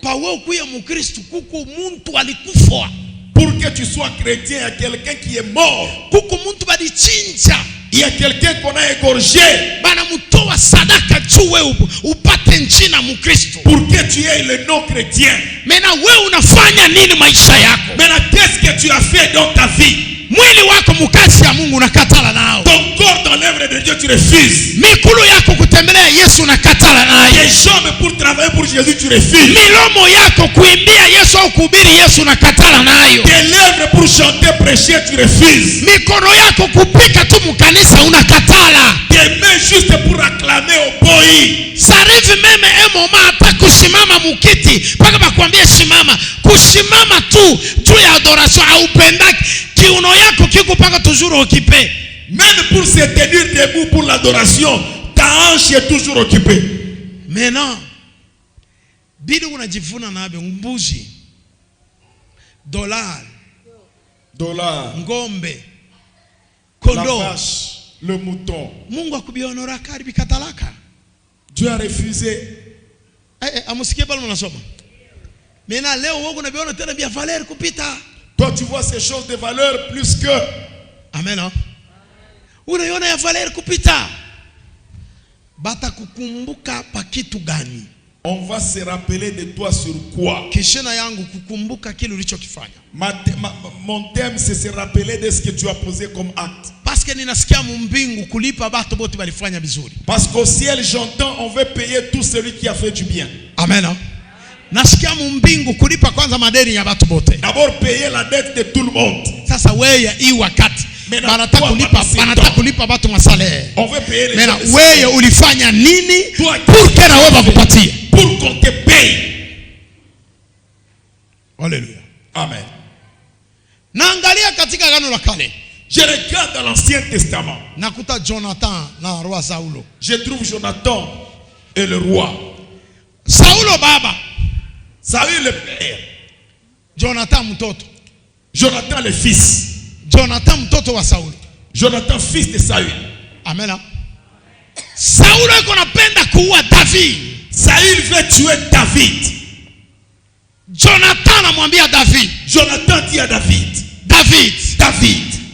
Speaker 2: Pawe ukuye mukristo kuko muntu alikufa.
Speaker 1: Pour que tu sois chrétien, il y a quelqu'un qui est mort.
Speaker 2: Kuko muntu balichinja.
Speaker 1: Il y a quelqu'un qu'on a égorgé.
Speaker 2: Bana mutoa sadaka chuwe upate njina mukristo.
Speaker 1: Pour que tu aies le nom chrétien.
Speaker 2: Mena wewe unafanya nini maisha yako?
Speaker 1: Maintenant, qu'est-ce que tu as fait dans ta vie?
Speaker 2: Mwili wako mukasi ya Mungu unakatala nao.
Speaker 1: Ton corps dans l'œuvre de Dieu tu refuses.
Speaker 2: Mikulu yako kutembelea Yesu unakatala nayo.
Speaker 1: Les jambes pour travailler pour Jésus tu refuses.
Speaker 2: Milomo yako kuimbia Yesu au kuhubiri Yesu unakatala nayo.
Speaker 1: Tes lèvres pour chanter, prêcher tu refuses.
Speaker 2: Mikono yako kupika tu mukanisa unakatala.
Speaker 1: Tes mains juste pour acclamer au boy.
Speaker 2: Sarivi meme moma hata kusimama mukiti paka bakwambia simama. Kusimama tu juu ya adoration haupendaki. Kiuno yako kiko paka toujours occupé.
Speaker 1: Même pour se tenir debout pour l'adoration, ta hanche est toujours occupée.
Speaker 2: Maintenant, bidi unajivuna nabe mbuzi, dollar, ngombe, kondo,
Speaker 1: la vache, le mouton.
Speaker 2: Mungu akubionora karibi katalaka.
Speaker 1: Dieu a refusé.
Speaker 2: Amusikie pale unasoma. Maintenant leo wewe unabiona tena bia valeur kupita.
Speaker 1: Toi tu vois ces choses de valeur plus que.
Speaker 2: Amen. Unaiona ya valeur kupita. Bata kukumbuka pa kitu gani?
Speaker 1: On va se rappeler de toi sur quoi?
Speaker 2: Kishina yangu kukumbuka kile ulichokifanya.
Speaker 1: Mon thème c'est se rappeler de ce que tu as posé comme acte.
Speaker 2: Parce que ninasikia mbingu kulipa batu bote balifanya vizuri.
Speaker 1: Parce qu'au ciel j'entends on veut payer tout celui qui a fait du bien.
Speaker 2: Amen. Nasikia mbingu kulipa kwanza madeni ya batu bote.
Speaker 1: D'abord payer la dette de tout le monde.
Speaker 2: Sasa wewe hii wakati banataka kulipa batu masalaire.
Speaker 1: On veut payer les
Speaker 2: gens.
Speaker 1: Mais
Speaker 2: wewe ulifanya nini pour que na wewe bakupatie?
Speaker 1: Pour qu'on te paye.
Speaker 2: Alléluia.
Speaker 1: Amen.
Speaker 2: Naangalia katika Agano la Kale.
Speaker 1: Je regarde dans l'Ancien Testament.
Speaker 2: Nakuta Jonathan na roi Saulo.
Speaker 1: Je trouve Jonathan et le roi.
Speaker 2: Saulo baba.
Speaker 1: Saül le père.
Speaker 2: Jonathan mtoto.
Speaker 1: Jonathan le fils.
Speaker 2: Jonathan mtoto wa Saulo.
Speaker 1: Jonathan fils de Saül.
Speaker 2: Amen. Saulo yuko anapenda kuua David.
Speaker 1: Saül veut tuer David.
Speaker 2: Jonathan anamwambia David.
Speaker 1: Jonathan dit à David. David.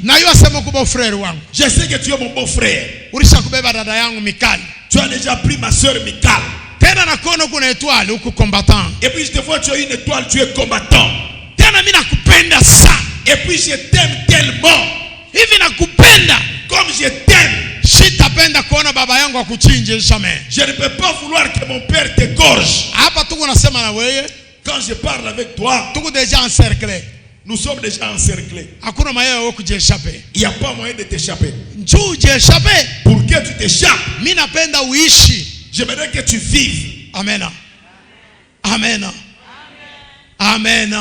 Speaker 2: Na yeye asema kwa frère wangu.
Speaker 1: Je sais que tu es mon beau frère.
Speaker 2: Ulisha kubeba dada yangu Mikali.
Speaker 1: Tu as déjà pris ma sœur Mikal.
Speaker 2: Tena nakuona kuna étoile huko combattant.
Speaker 1: Et puis je te vois tu as une étoile, tu es combattant.
Speaker 2: Tena mimi nakupenda sana.
Speaker 1: Et puis je t'aime tellement.
Speaker 2: Hivi nakupenda
Speaker 1: comme je t'aime.
Speaker 2: Sitapenda kuona baba yangu akuchinje jamais.
Speaker 1: Je ne peux pas vouloir que mon père t'égorge.
Speaker 2: Hapa tuko nasema na wewe.
Speaker 1: Quand je parle avec toi,
Speaker 2: tuko déjà encerclés.
Speaker 1: Nous sommes déjà encerclés.
Speaker 2: Hakuna moyen wa kujéchapper.
Speaker 1: Il n'y a pas moyen de t'échapper.
Speaker 2: Njoo j'échapper.
Speaker 1: Pour que tu t'échappes.
Speaker 2: Mimi napenda uishi.
Speaker 1: J'aimerais que tu vives.
Speaker 2: Amen. Amen. Amen.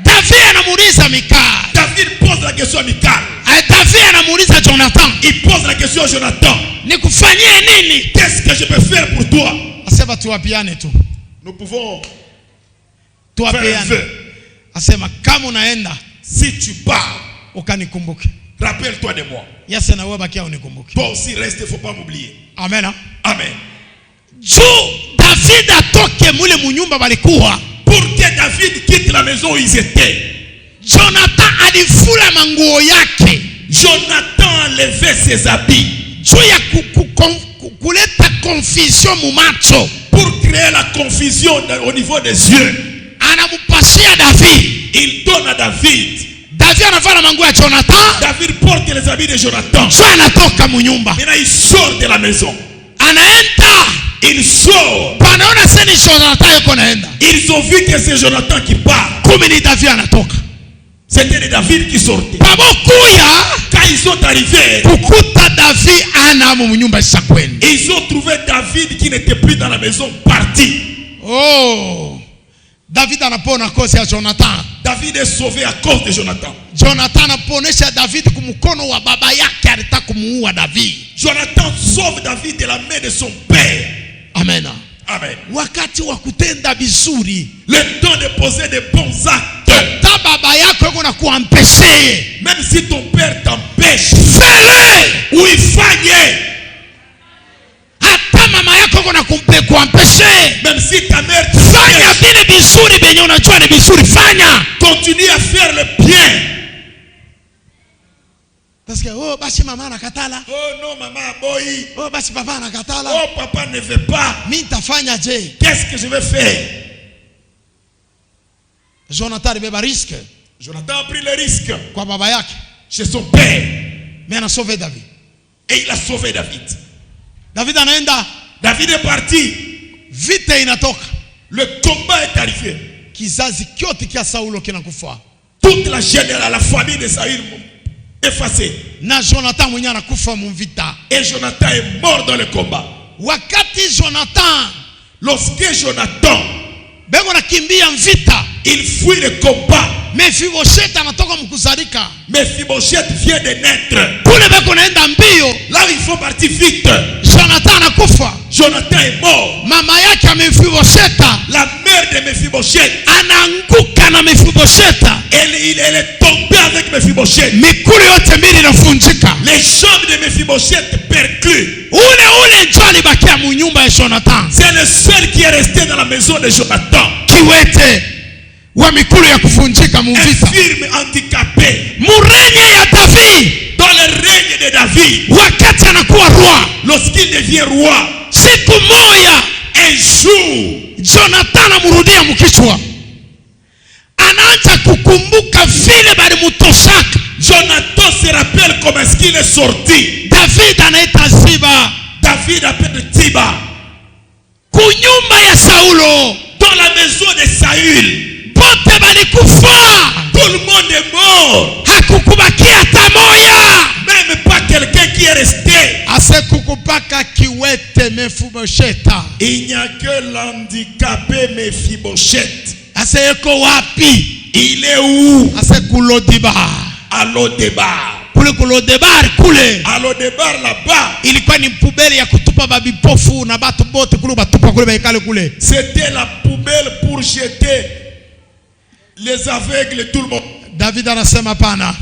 Speaker 2: David anamuuliza Mikal.
Speaker 1: David pose la question à Mikal.
Speaker 2: David anamuuliza Jonathan.
Speaker 1: Il pose la question à Jonathan.
Speaker 2: Nikufanyie nini?
Speaker 1: Qu'est-ce que je peux faire pour toi?
Speaker 2: Asema tuwapiane tu.
Speaker 1: Nous pouvons
Speaker 2: faire un vœu. Asema kama unaenda,
Speaker 1: si tu pars,
Speaker 2: ukanikumbuke.
Speaker 1: Rappelle-toi de moi.
Speaker 2: Yasa na wewe bakia unikumbuke.
Speaker 1: Toi aussi reste, il faut pas m'oublier.
Speaker 2: Amen.
Speaker 1: Amen.
Speaker 2: David atoke mule munyumba balikuwa.
Speaker 1: Pour que David quitte la maison où ils étaient.
Speaker 2: Jonathan alifula manguo yake.
Speaker 1: Jonathan enlevait ses habits.
Speaker 2: Juu ya kuleta confusion mu macho.
Speaker 1: Pour créer la confusion au niveau des yeux.
Speaker 2: Anamupasia David.
Speaker 1: Il donne à David.
Speaker 2: David anavaa manguo ya Jonathan.
Speaker 1: David porte les habits de Jonathan.
Speaker 2: Sio anatoka munyumba.
Speaker 1: Maintenant il sort de la maison.
Speaker 2: Anaenda.
Speaker 1: Il sort.
Speaker 2: Panaona sasa ni Jonathan yuko naenda.
Speaker 1: Ils ont vu que c'est Jonathan qui part.
Speaker 2: Kumbe ni David anatoka.
Speaker 1: C'était de David qui sortait.
Speaker 2: Pamokuya.
Speaker 1: Quand ils sont arrivés,
Speaker 2: kukuta David ana munyumba isakwenda.
Speaker 1: Ils ont trouvé David qui n'était plus dans la maison, parti.
Speaker 2: Oh. David anapona cause ya Jonathan.
Speaker 1: David est sauvé à cause de Jonathan.
Speaker 2: Jonathan anaponesha David kumkono wa baba yake alitaka kumuua David.
Speaker 1: Jonathan sauve David de la main de son père.
Speaker 2: Amen.
Speaker 1: Amen.
Speaker 2: Wakati wa kutenda vizuri,
Speaker 1: le temps de poser de bons actes.
Speaker 2: Ta baba yako yuko na kuempeshe.
Speaker 1: Même si ton père t'empêche,
Speaker 2: fais-le.
Speaker 1: Uifanye.
Speaker 2: Hata mama yako yuko na kuempeshe.
Speaker 1: Même si ta mère
Speaker 2: fanya vile vizuri benye unajua ni vizuri fanya.
Speaker 1: Continue à faire le bien.
Speaker 2: Parce que oh basi mama anakatala.
Speaker 1: Oh non maman boy.
Speaker 2: Oh basi papa anakatala.
Speaker 1: Oh papa ne veut pas.
Speaker 2: Mimi nitafanya je?
Speaker 1: Qu'est-ce que je vais faire?
Speaker 2: Jonathan alibeba risque.
Speaker 1: Jonathan a pris le risque.
Speaker 2: Kwa baba yake,
Speaker 1: chez son père.
Speaker 2: Mais il a sauvé David.
Speaker 1: Et il a sauvé David.
Speaker 2: David anaenda.
Speaker 1: David est parti.
Speaker 2: Vite inatoka.
Speaker 1: Le combat est arrivé.
Speaker 2: Kizazi kyote kia Saulo kinakufa.
Speaker 1: Toute la génération, la famille de Saül effacée.
Speaker 2: Na Jonathan mwenye anakufa mu vita.
Speaker 1: Et Jonathan est mort dans le combat.
Speaker 2: Wakati Jonathan,
Speaker 1: lorsque Jonathan
Speaker 2: beko nakimbia vita,
Speaker 1: il fuit le combat.
Speaker 2: Mephibosheth anatoka mkuzalika.
Speaker 1: Mephibosheth vient de naître.
Speaker 2: Kule beko naenda mbio.
Speaker 1: Là ils font partie vite.
Speaker 2: Jonathan anakufa.
Speaker 1: Jonathan est mort.
Speaker 2: Mama yake Mephibosheth,
Speaker 1: la mère de Mephibosheth,
Speaker 2: anaanguka na Mephibosheth.
Speaker 1: Elle est tombée avec Mephibosheth.
Speaker 2: Mikulu yote mbili inafunjika.
Speaker 1: Les jambes de Mephibosheth perclues.
Speaker 2: Ule njoo alibakia mu nyumba ya Jonathan.
Speaker 1: C'est le seul qui est resté dans la maison de Jonathan.
Speaker 2: Kiwete wa mikulu ya kufunjika mu vita.
Speaker 1: Infirme, handicapé.
Speaker 2: Murenye ya David.
Speaker 1: Dans le règne de David.
Speaker 2: Wakati anakuwa roi.
Speaker 1: Lorsqu'il devient roi.
Speaker 2: Siku moja.
Speaker 1: Un jour,
Speaker 2: Jonathan amurudia mkichwa, anaanza kukumbuka vile balimutoshaka.
Speaker 1: Jonathan se rappelle comment est-ce qu'il est sorti.
Speaker 2: David anaita Ziba,
Speaker 1: David appelle Ziba.
Speaker 2: kunyumba ya Saulo,
Speaker 1: Dans la maison de Saül,
Speaker 2: bote balikufa,
Speaker 1: tout le monde est mort.
Speaker 2: hakukubakia hata moya.
Speaker 1: Même pas quelqu'un qui est resté.
Speaker 2: Asekukupaka kiwete Mefibosheta.
Speaker 1: Il n'y a que l'handicapé Mephibosheth.
Speaker 2: Aseko wapi?
Speaker 1: Il est où?
Speaker 2: Asekulodibar.
Speaker 1: À Lodebar.
Speaker 2: Kule Kulodibar kule.
Speaker 1: À Lodebar là-bas.
Speaker 2: Ilikuwa ni pubeli ya kutupa babipofu na batu bote kule batupa kule baikale kule.
Speaker 1: C'était la poubelle pour jeter les aveugles et tout le monde.
Speaker 2: David anasema hapana.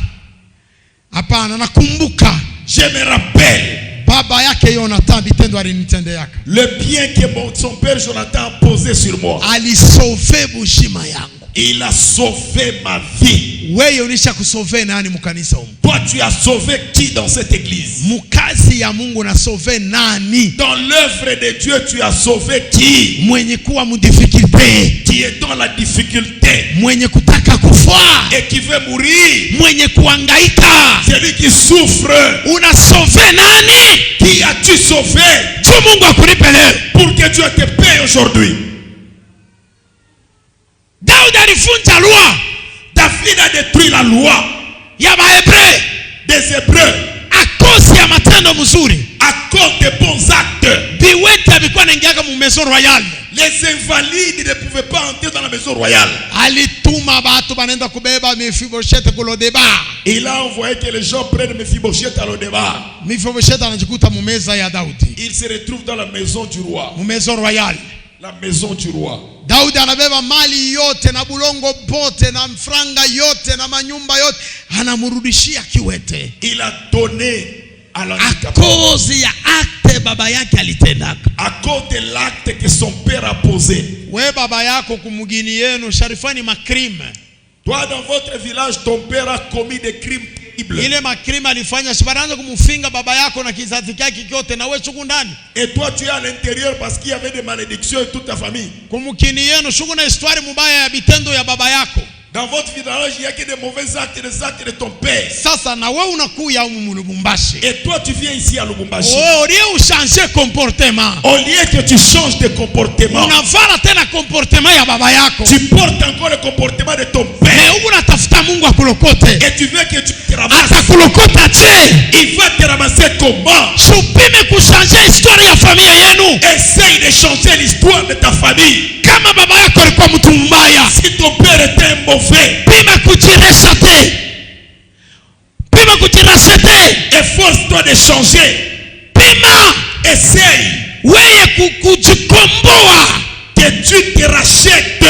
Speaker 2: Hapana, nakumbuka.
Speaker 1: Je me rappelle
Speaker 2: Baba yake Jonathan bitendo alinitendeaka.
Speaker 1: le bien que son père Jonathan a posé sur moi.
Speaker 2: Alisauve bushima yangu.
Speaker 1: Il a sauvé ma vie.
Speaker 2: Wewe unisha kusauve nani mukanisa humu?
Speaker 1: Toi, tu as sauvé qui dans cette église?
Speaker 2: Mukazi ya Mungu na sauve nani?
Speaker 1: Dans l'œuvre de Dieu, tu as sauvé qui?
Speaker 2: Mwenye kuwa mudifikulte,
Speaker 1: Qui est dans la difficulté
Speaker 2: mwenye kutaka kufa,
Speaker 1: et qui veut mourir.
Speaker 2: mwenye kuangaika.
Speaker 1: Celui qui souffre.
Speaker 2: Una sauve nani?
Speaker 1: Qui as-tu sauvé
Speaker 2: Tu Mungu akulipe leo.
Speaker 1: pour que Dieu te paye aujourd'hui?
Speaker 2: Daudi alifunja loi
Speaker 1: David a détruit la loi
Speaker 2: ya Wahebreu
Speaker 1: des Hébreux
Speaker 2: a cause ya matendo mzuri.
Speaker 1: à cause des bons actes.
Speaker 2: Viwete alikuwa anaingiaga mu maison royale.
Speaker 1: Les invalides ne pouvaient pas entrer dans la maison royale.
Speaker 2: Alituma batu banaenda kubeba Mefibosheth Kulodibar.
Speaker 1: Il a envoyé que les gens prennent Mephibosheth à Lodebar.
Speaker 2: Mefibosheth anajikuta mu meza ya Daudi,
Speaker 1: Il se retrouve dans la maison du roi.
Speaker 2: mu maison royale.
Speaker 1: La maison du roi.
Speaker 2: Daudi anabeba mali yote na bulongo bote na mfranga yote na manyumba yote, anamurudishia kiwete.
Speaker 1: Il a donné à
Speaker 2: A
Speaker 1: l'handicapé
Speaker 2: cause ya akte baba yake alitendaka.
Speaker 1: à cause de l'acte que son père a posé.
Speaker 2: We baba yako kumugini yenu sharifani makrime.
Speaker 1: Toi, dans votre village, ton père a commis des crimes terribles.
Speaker 2: Ile makrime alifanya sibaranza kumufinga baba yako na kizazi chake kyote na we chuku ndani.
Speaker 1: Et toi, tu es à l'intérieur parce qu'il y avait des malédictions et toute ta famille.
Speaker 2: Kumukini yenu shuku na histoire mubaya ya bitendo ya baba yako.
Speaker 1: Dans votre village, il n'y a que des mauvais actes, des actes de ton père.
Speaker 2: Sasa na we unakuya humu mu Lubumbashi.
Speaker 1: Et toi, tu viens ici à Lubumbashi.
Speaker 2: Oh, liye ushange comportement.
Speaker 1: Au lieu que tu changes de comportement,
Speaker 2: Unavala tena comportement ya baba yako.
Speaker 1: tu portes encore le comportement de ton père.
Speaker 2: Huku natafuta Mungu akulokote.
Speaker 1: Et tu veux que tu te ramasses.
Speaker 2: Atakulokota je?
Speaker 1: Il va te ramasser comment?
Speaker 2: Supime kushange historia ya familia yenu.
Speaker 1: Essaye de changer l'histoire de ta famille.
Speaker 2: Kama baba yako alikuwa mtu mbaya,
Speaker 1: Si ton père était un mauvais,
Speaker 2: pima kujiresate. Pima kujirasete.
Speaker 1: efforce-toi de changer.
Speaker 2: Pima
Speaker 1: Essaye
Speaker 2: weye kujikomboa.
Speaker 1: que tu te rachètes.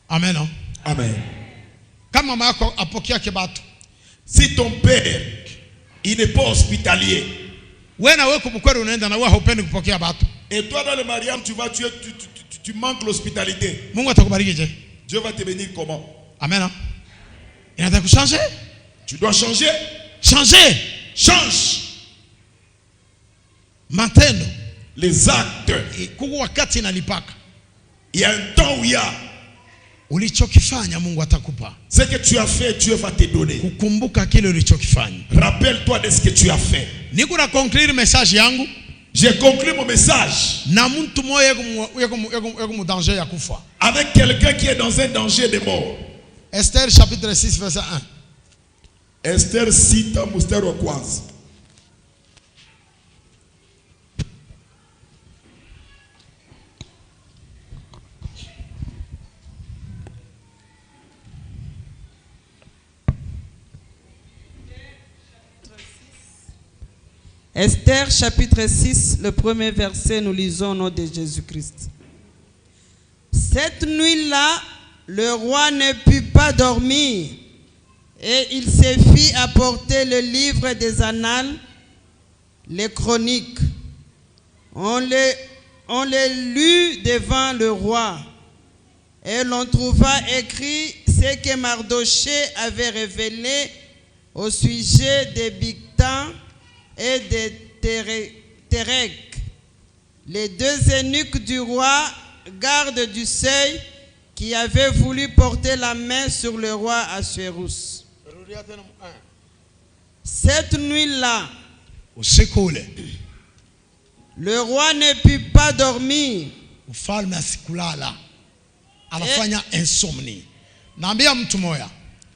Speaker 2: Amen.
Speaker 1: Amen.
Speaker 2: Kama mama yako apokea kibatu,
Speaker 1: Si ton père, il n'est pas hospitalier,
Speaker 2: wewe na wewe kumkweli unaenda na wewe haupendi kupokea batu,
Speaker 1: et toi dans le mariage, tu manques l'hospitalité,
Speaker 2: Mungu atakubariki je?
Speaker 1: Dieu va te bénir comment?
Speaker 2: Amen. Inataka kuchanger?
Speaker 1: Tu dois changer.
Speaker 2: Changer
Speaker 1: Change
Speaker 2: matendo.
Speaker 1: les actes.
Speaker 2: Kuku wakati inalipaka.
Speaker 1: Il y a un temps où il y a
Speaker 2: Ulichokifanya Mungu atakupa.
Speaker 1: ce que tu as fait, Dieu va te donner.
Speaker 2: Kukumbuka kile ulichokifanya.
Speaker 1: Rappelle-toi de ce que tu as fait.
Speaker 2: Niko na conclure message yangu
Speaker 1: J'ai conclu mon message
Speaker 2: na mtu moja yeko mu danger ya kufa.
Speaker 1: avec quelqu'un qui est dans un danger de mort.
Speaker 2: Esther chapitre 6 verset 1.
Speaker 1: Esther cita mstari wa kwanza.
Speaker 3: Esther chapitre 6, le premier verset, nous lisons au nom de Jésus-Christ. Cette nuit-là, le roi ne put pas dormir et il se fit apporter le livre des annales, les chroniques. On les lut devant le roi et l'on trouva écrit ce que Mardoché avait révélé au sujet des Bigtans et des Terek, les deux eunuques du roi, gardes du seuil, qui avaient voulu porter la main sur le roi Assuérus. Cette nuit-là, le roi ne put pas dormir.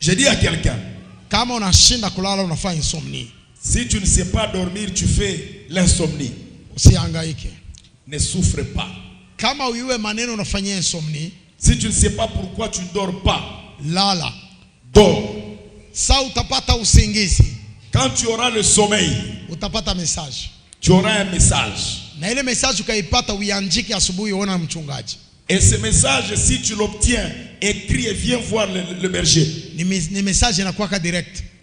Speaker 1: Je dis à quelqu'un, si tu ne sais pas dormir, tu fais l'insomnie. Ne souffre pas. Si tu ne sais pas pourquoi tu ne dors pas, dors. Quand tu auras le sommeil, tu auras un message. Et ce message, si tu l'obtiens, écris et viens voir le berger.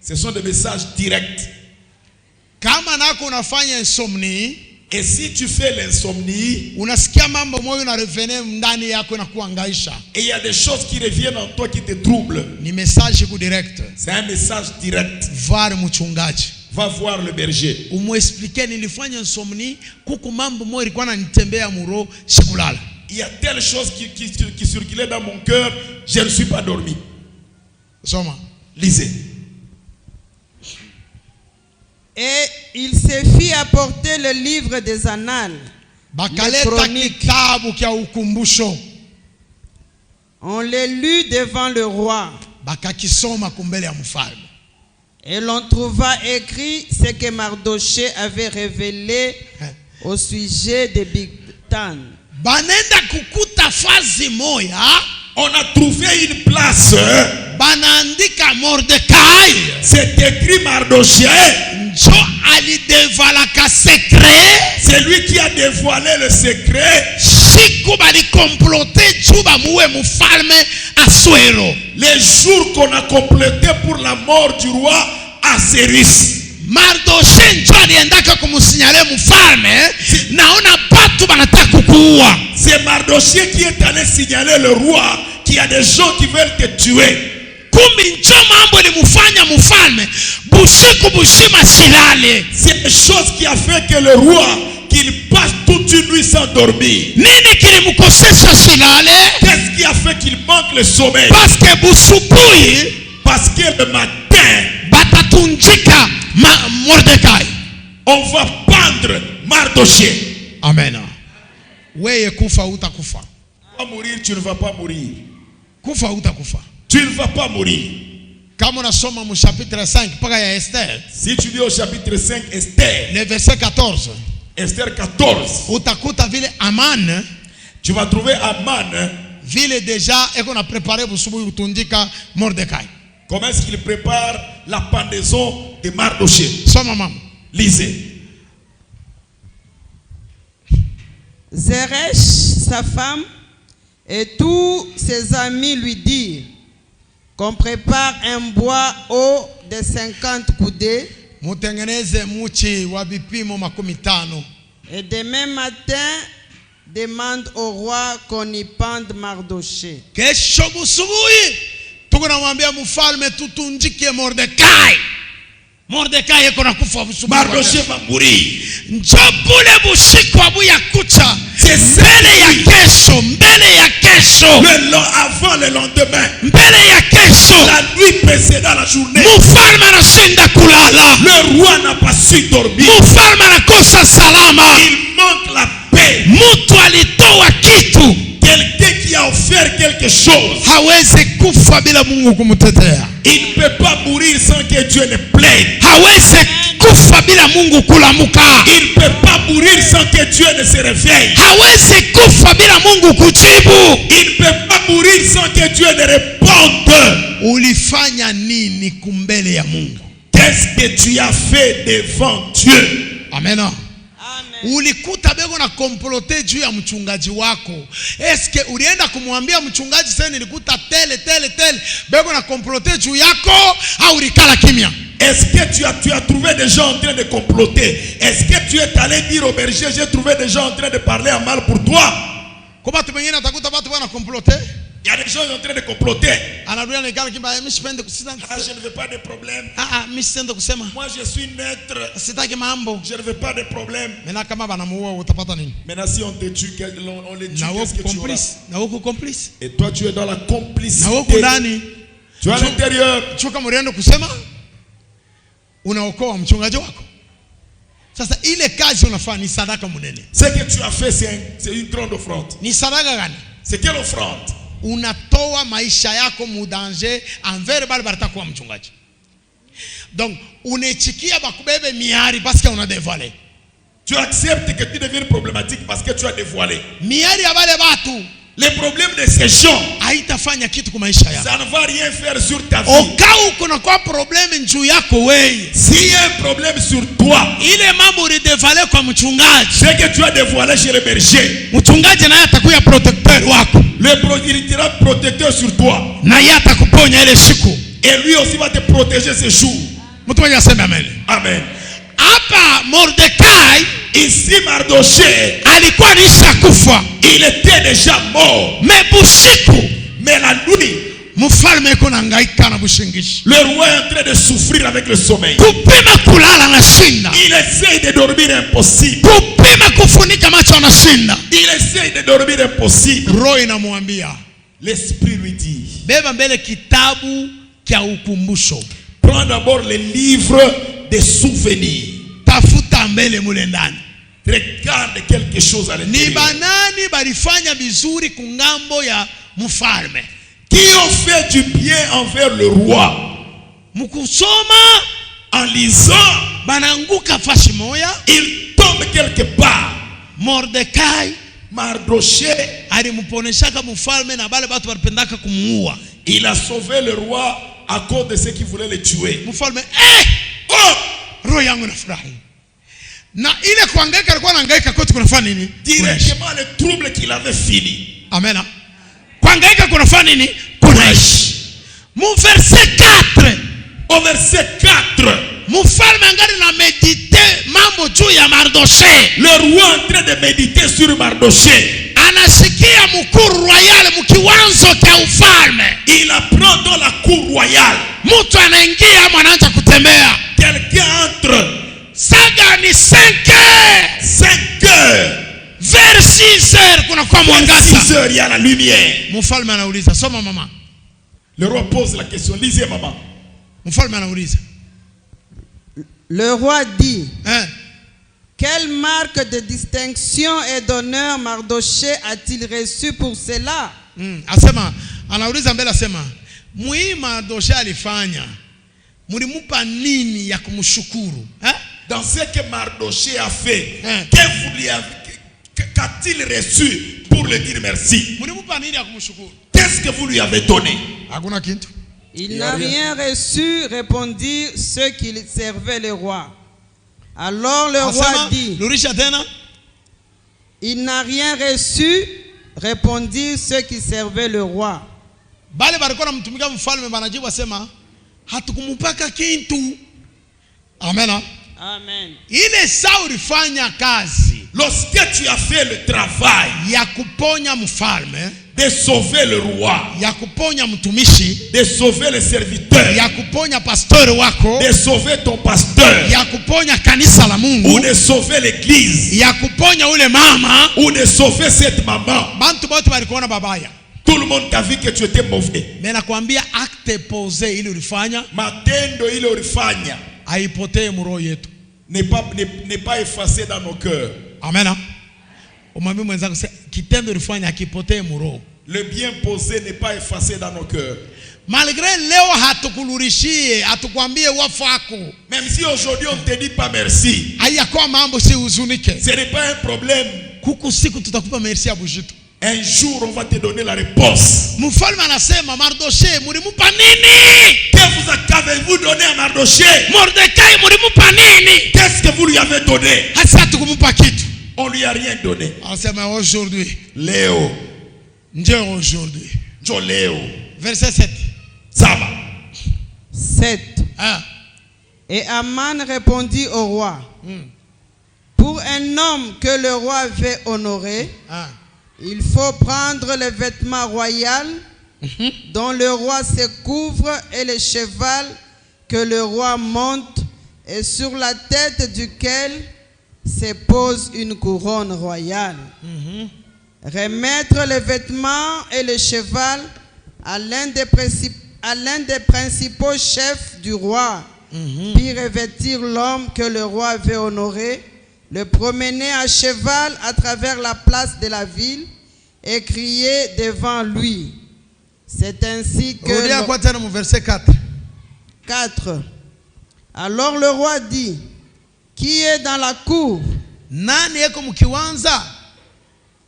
Speaker 1: Ce sont des messages directs. Et si tu fais l'insomnie, et il y a des choses qui reviennent en toi qui te troublent, c'est un message direct. Va voir le berger. Il y a telle chose qui circulait dans mon cœur, je ne suis pas dormi. Lisez.
Speaker 3: Et il se fit apporter le livre des annales, les chroniques. On les lut devant le roi. Et l'on trouva écrit ce que Mardoché avait révélé au sujet de Bigtan.
Speaker 1: On a trouvé une place. C'est écrit Mardoché. C'est lui qui a dévoilé le secret. Les jours qu'on a complété pour la mort du roi Assuérus. C'est Mardoché qui est allé signaler le roi qu'il y a des gens qui veulent te tuer. C'est une chose qui a fait que le roi qu'il passe toute une nuit sans dormir. Qu'est-ce qui a fait qu'il manque le sommeil? Parce que le matin, on va pendre Mardoché.
Speaker 2: Amen.
Speaker 1: Tu vas mourir, tu ne vas pas mourir. Tu ne vas pas mourir. Si tu lis au chapitre 5, Esther,
Speaker 2: le verset 14,
Speaker 1: Esther 14, tu vas trouver Aman. Comment est-ce qu'il prépare la pendaison de Mardoché? Lisez.
Speaker 3: Zeresh, sa femme, et tous ses amis lui dirent qu'on prépare un bois haut de 50 coudées. Et demain matin, demande au roi qu'on y pende Mardoché.
Speaker 1: Mardoché va mourir. Avant le lendemain, la nuit précédant la journée, le roi n'a pas su dormir. Il manque la paix. Quelqu'un qui a offert quelque chose, il ne peut pas mourir sans que Dieu ne plaide. Il ne peut pas mourir sans que Dieu ne se réveille. Il ne peut pas mourir sans que Dieu ne réponde. Qu'est-ce que tu as fait devant Dieu?
Speaker 2: Amen.
Speaker 3: Ulikuta
Speaker 2: bego na komplote juu ya mchungaji wako. Eske ulienda kumwambia mchungaji sasa nilikuta tele bego na komplote juu yako au ulikala kimya?
Speaker 1: Est-ce que tu as trouvé des gens en train de comploter? Est-ce que tu es allé dire au berger, j'ai trouvé des gens en train de parler en mal pour toi? Il y a des gens en train de comploter.
Speaker 2: Ah,
Speaker 1: je ne veux pas de problème. Moi je suis neutre. Je ne veux pas de problème. Maintenant si on te tue, on les tue, qu'est-ce que tu auras? Et toi tu es dans la complicité. Tu es à l'intérieur. Ce que tu as fait, c'est une grande offrande. C'est quelle offrande?
Speaker 2: Unatoa maisha yako mu danger envers bale baratakuwa mchungaji. Donc unechikia bakubebe miari parce que on a dévoilé.
Speaker 1: Tu acceptes que tu deviennes problématique parce que tu as dévoilé.
Speaker 2: Miari ya bale batu,
Speaker 1: les problèmes de ces gens
Speaker 2: haitafanya kitu kwa maisha yako.
Speaker 1: Ça ne va rien faire sur ta vie.
Speaker 2: Okau kuna kwa problème njuu yako wewe.
Speaker 1: S'il y a un problème sur toi,
Speaker 2: ile mambo ulidevale kwa mchungaji.
Speaker 1: C'est que tu as dévoilé chez le berger.
Speaker 2: Mchungaji naye atakuwa protecteur wako.
Speaker 1: Le berger sera protecteur sur toi.
Speaker 2: Na yeye atakuponya ile siku.
Speaker 1: Et lui aussi va te protéger ce jour.
Speaker 2: Mtu mmoja aseme amen.
Speaker 1: Amen.
Speaker 2: Hapa Mordekai,
Speaker 1: ici Mardoché,
Speaker 2: alikuwa nishakufa.
Speaker 1: Il était déjà mort.
Speaker 2: Mais busiku,
Speaker 1: mais la nuit,
Speaker 2: mfalme yuko anahangaika na bushingishi.
Speaker 1: Le roi est en train de souffrir avec le sommeil.
Speaker 2: Kupima kulala anashinda.
Speaker 1: Il essaye de dormir impossible.
Speaker 2: Kupima kufunika macho anashinda.
Speaker 1: Il essaye de dormir impossible.
Speaker 2: Roho inamwambia,
Speaker 1: l'esprit lui dit,
Speaker 2: beba mbele kitabu kia ukumbusho.
Speaker 1: Prends d'abord le livre des souvenirs.
Speaker 2: Tafuta mbele mule ndani.
Speaker 1: Regarde quelque chose à l'intérieur.
Speaker 2: Ni banani balifanya bizuri kungambo ya mfalme?
Speaker 1: Qui ont fait du bien envers le roi?
Speaker 2: Mukusoma,
Speaker 1: en lisant,
Speaker 2: bananguka fashi moya,
Speaker 1: il tombe quelque part.
Speaker 2: Mordekai,
Speaker 1: Mardoché,
Speaker 2: alimuponeshaka mfalme na bale batu balipendaka kumuua.
Speaker 1: Il a sauvé le roi à cause de ceux qui voulaient le tuer.
Speaker 2: Mfalme, oh, roho yangu nafurahi. Na ile kuhangaika alikuwa anahangaika kote kunafanya nini?
Speaker 1: Directement le trouble qu'il avait fini.
Speaker 2: Amen. Kuhangaika kunafanya nini? Kunaishi. Mu verset 4.
Speaker 1: Au verset 4.
Speaker 2: Mfalme angali na medite mambo juu ya Mardoché.
Speaker 1: Le roi en train de méditer sur Mardoché.
Speaker 2: Anasikia mkuu royal mkiwanzo cha ufalme.
Speaker 1: Il apprend dans la cour royale.
Speaker 2: Mtu anaingia anaanza kutembea.
Speaker 1: Quelqu'un entre.
Speaker 2: Saga ni 5 heures.
Speaker 1: 5 heures.
Speaker 2: Vers 6 heures kuna kwa mwangaza.
Speaker 1: 6 heures il y a la lumière.
Speaker 2: Mfalme anauliza, soma mama.
Speaker 1: Le roi pose la question, lisez maman.
Speaker 2: Mfalme anauliza.
Speaker 3: Le roi dit, quelle marque de distinction et d'honneur Mardoché a-t-il reçu pour cela?
Speaker 2: Asema, anauliza mbele asema, mui Mardoché alifanya, mulimupa nini ya kumshukuru?
Speaker 1: Dans ce que Mardoché a fait, qu'a-t-il reçu pour lui dire merci? Qu'est-ce que vous lui avez donné?
Speaker 3: Il n'a rien reçu, répondit ceux qui servaient le roi. Alors le roi dit, il n'a rien reçu, répondit ceux qui servaient le roi.
Speaker 2: Amen.
Speaker 3: Amen.
Speaker 2: Ile saa ulifanya kazi.
Speaker 1: Lorsque tu as fait le travail
Speaker 2: ya kuponya mfalme,
Speaker 1: de sauver le roi,
Speaker 2: ya kuponya mtumishi,
Speaker 1: de sauver le serviteur,
Speaker 2: ya kuponya pastor wako,
Speaker 1: de sauver ton pasteur,
Speaker 2: ya kuponya kanisa la Mungu,
Speaker 1: ou de sauver l'église,
Speaker 2: ya kuponya ule mama,
Speaker 1: ou de sauver cette maman.
Speaker 2: Bantu bote balikuona babaya.
Speaker 1: Tout le monde t'a vu que tu étais mauvais.
Speaker 2: Mais nakwambia acte posé ile ulifanya,
Speaker 1: matendo ile ulifanya
Speaker 2: haipotee mroho yetu.
Speaker 1: N'est pas effacé dans nos cœurs.
Speaker 2: Amen. Umwambie mwenzako kitendo ulifanya hakipotee mroho.
Speaker 1: Le bien posé n'est pas effacé dans nos cœurs.
Speaker 2: Malgré leo hatukulurishie, hatukwambie wafako.
Speaker 1: Même si aujourd'hui on te dit pas merci.
Speaker 2: Hayakuwa mambo si huzunike.
Speaker 1: Ce n'est pas un problème.
Speaker 2: Kuku siku tutakupa merci ya bujitu.
Speaker 1: Un jour on va te donner la réponse.
Speaker 2: Mfalme anasema, Mardoché mulimupa nini?
Speaker 1: Qu'avez-vous donné à Mardoché?
Speaker 2: Mordekai mulimupa nini?
Speaker 1: Qu'est-ce que vous lui avez donné?
Speaker 2: Hasa tukumupa kitu.
Speaker 1: On lui a rien donné.
Speaker 2: Anasema aujourd'hui.
Speaker 1: Léo.
Speaker 2: Ndio aujourd'hui.
Speaker 1: Ndio Léo.
Speaker 2: Verset 7.
Speaker 1: Ça va.
Speaker 3: 7. Et Aman répondit au roi, pour un homme que le roi veut honorer, il faut prendre le vêtement royal dont le roi se couvre et le cheval que le roi monte et sur la tête duquel se pose une couronne royale. Remettre les vêtements et le cheval à l'un des principaux chefs du roi, puis revêtir l'homme que le roi veut honorer, le promener à cheval à travers la place de la ville et crier devant lui. C'est ainsi que...
Speaker 2: verset 4.
Speaker 3: 4. Alors le roi dit, qui est dans la cour?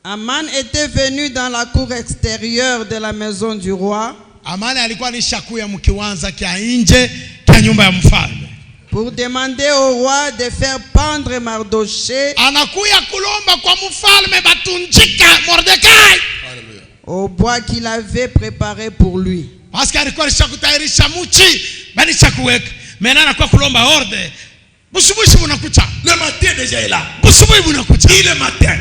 Speaker 3: Aman était venu dans la cour extérieure de la maison du roi pour demander au roi de faire pendre Mardoché au bois qu'il avait préparé pour lui.
Speaker 1: Le matin déjà est là. Il est matin.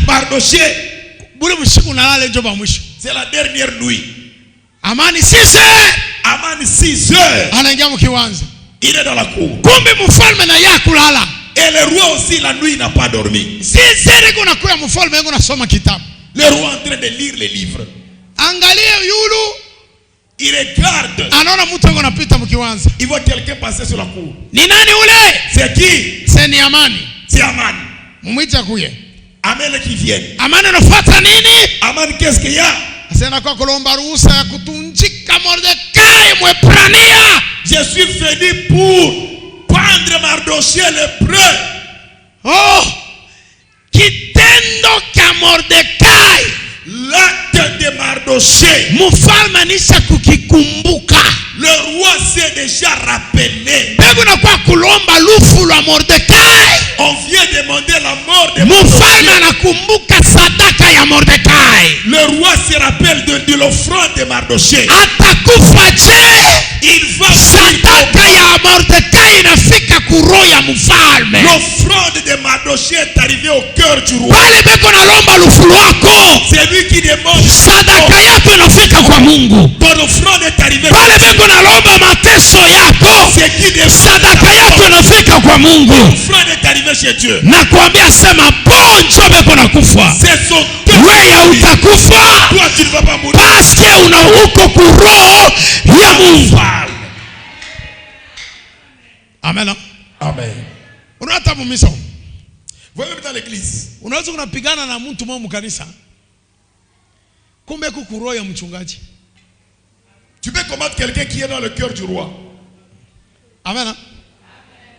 Speaker 1: Mardoché, c'est la dernière nuit.
Speaker 2: Amani 6 heures.
Speaker 1: Amani 6 heures. Il est dans la cour. Et le roi aussi la nuit n'a pas dormi. Le roi est en train de lire les livres. Il regarde. Il voit quelqu'un passer sur la cour. C'est qui?
Speaker 2: C'est Amani.
Speaker 1: C'est Amani. Amen qui vient.
Speaker 2: Amani anafuata nini?
Speaker 1: Amani qu'est-ce qu'il y a?
Speaker 2: Asema kwa kulomba ruhusa ya kutunjika Mordekai Mwebrania.
Speaker 1: Je suis venu pour pendre Mardoché l'hébreu.
Speaker 2: Oh! Kitendo cha Mordekai,
Speaker 1: l'acte de Mardoché,
Speaker 2: mfalme anisha kukikumbuka.
Speaker 1: Le roi s'est déjà rappelé. On vient demander la mort de Mardoché. Le roi se rappelle de l'offrande de Mardoché. Il va l'offrande de Mardoché est arrivée au cœur du roi. C'est lui qui demande. Ton offrande est arrivée. C'est qui demande. L'offrande est arrivée chez Dieu. C'est son cœur. Toi tu ne vas pas mourir.
Speaker 2: Amen.
Speaker 1: Amen.
Speaker 2: Unata mumiso.
Speaker 1: Voyez même dans l'église.
Speaker 2: Unaweza kunapigana na mtu mmoja mkanisa. Kumbe kukuroho ya mchungaji.
Speaker 1: Tu peux combattre quelqu'un qui est dans le cœur du roi.
Speaker 2: Amen.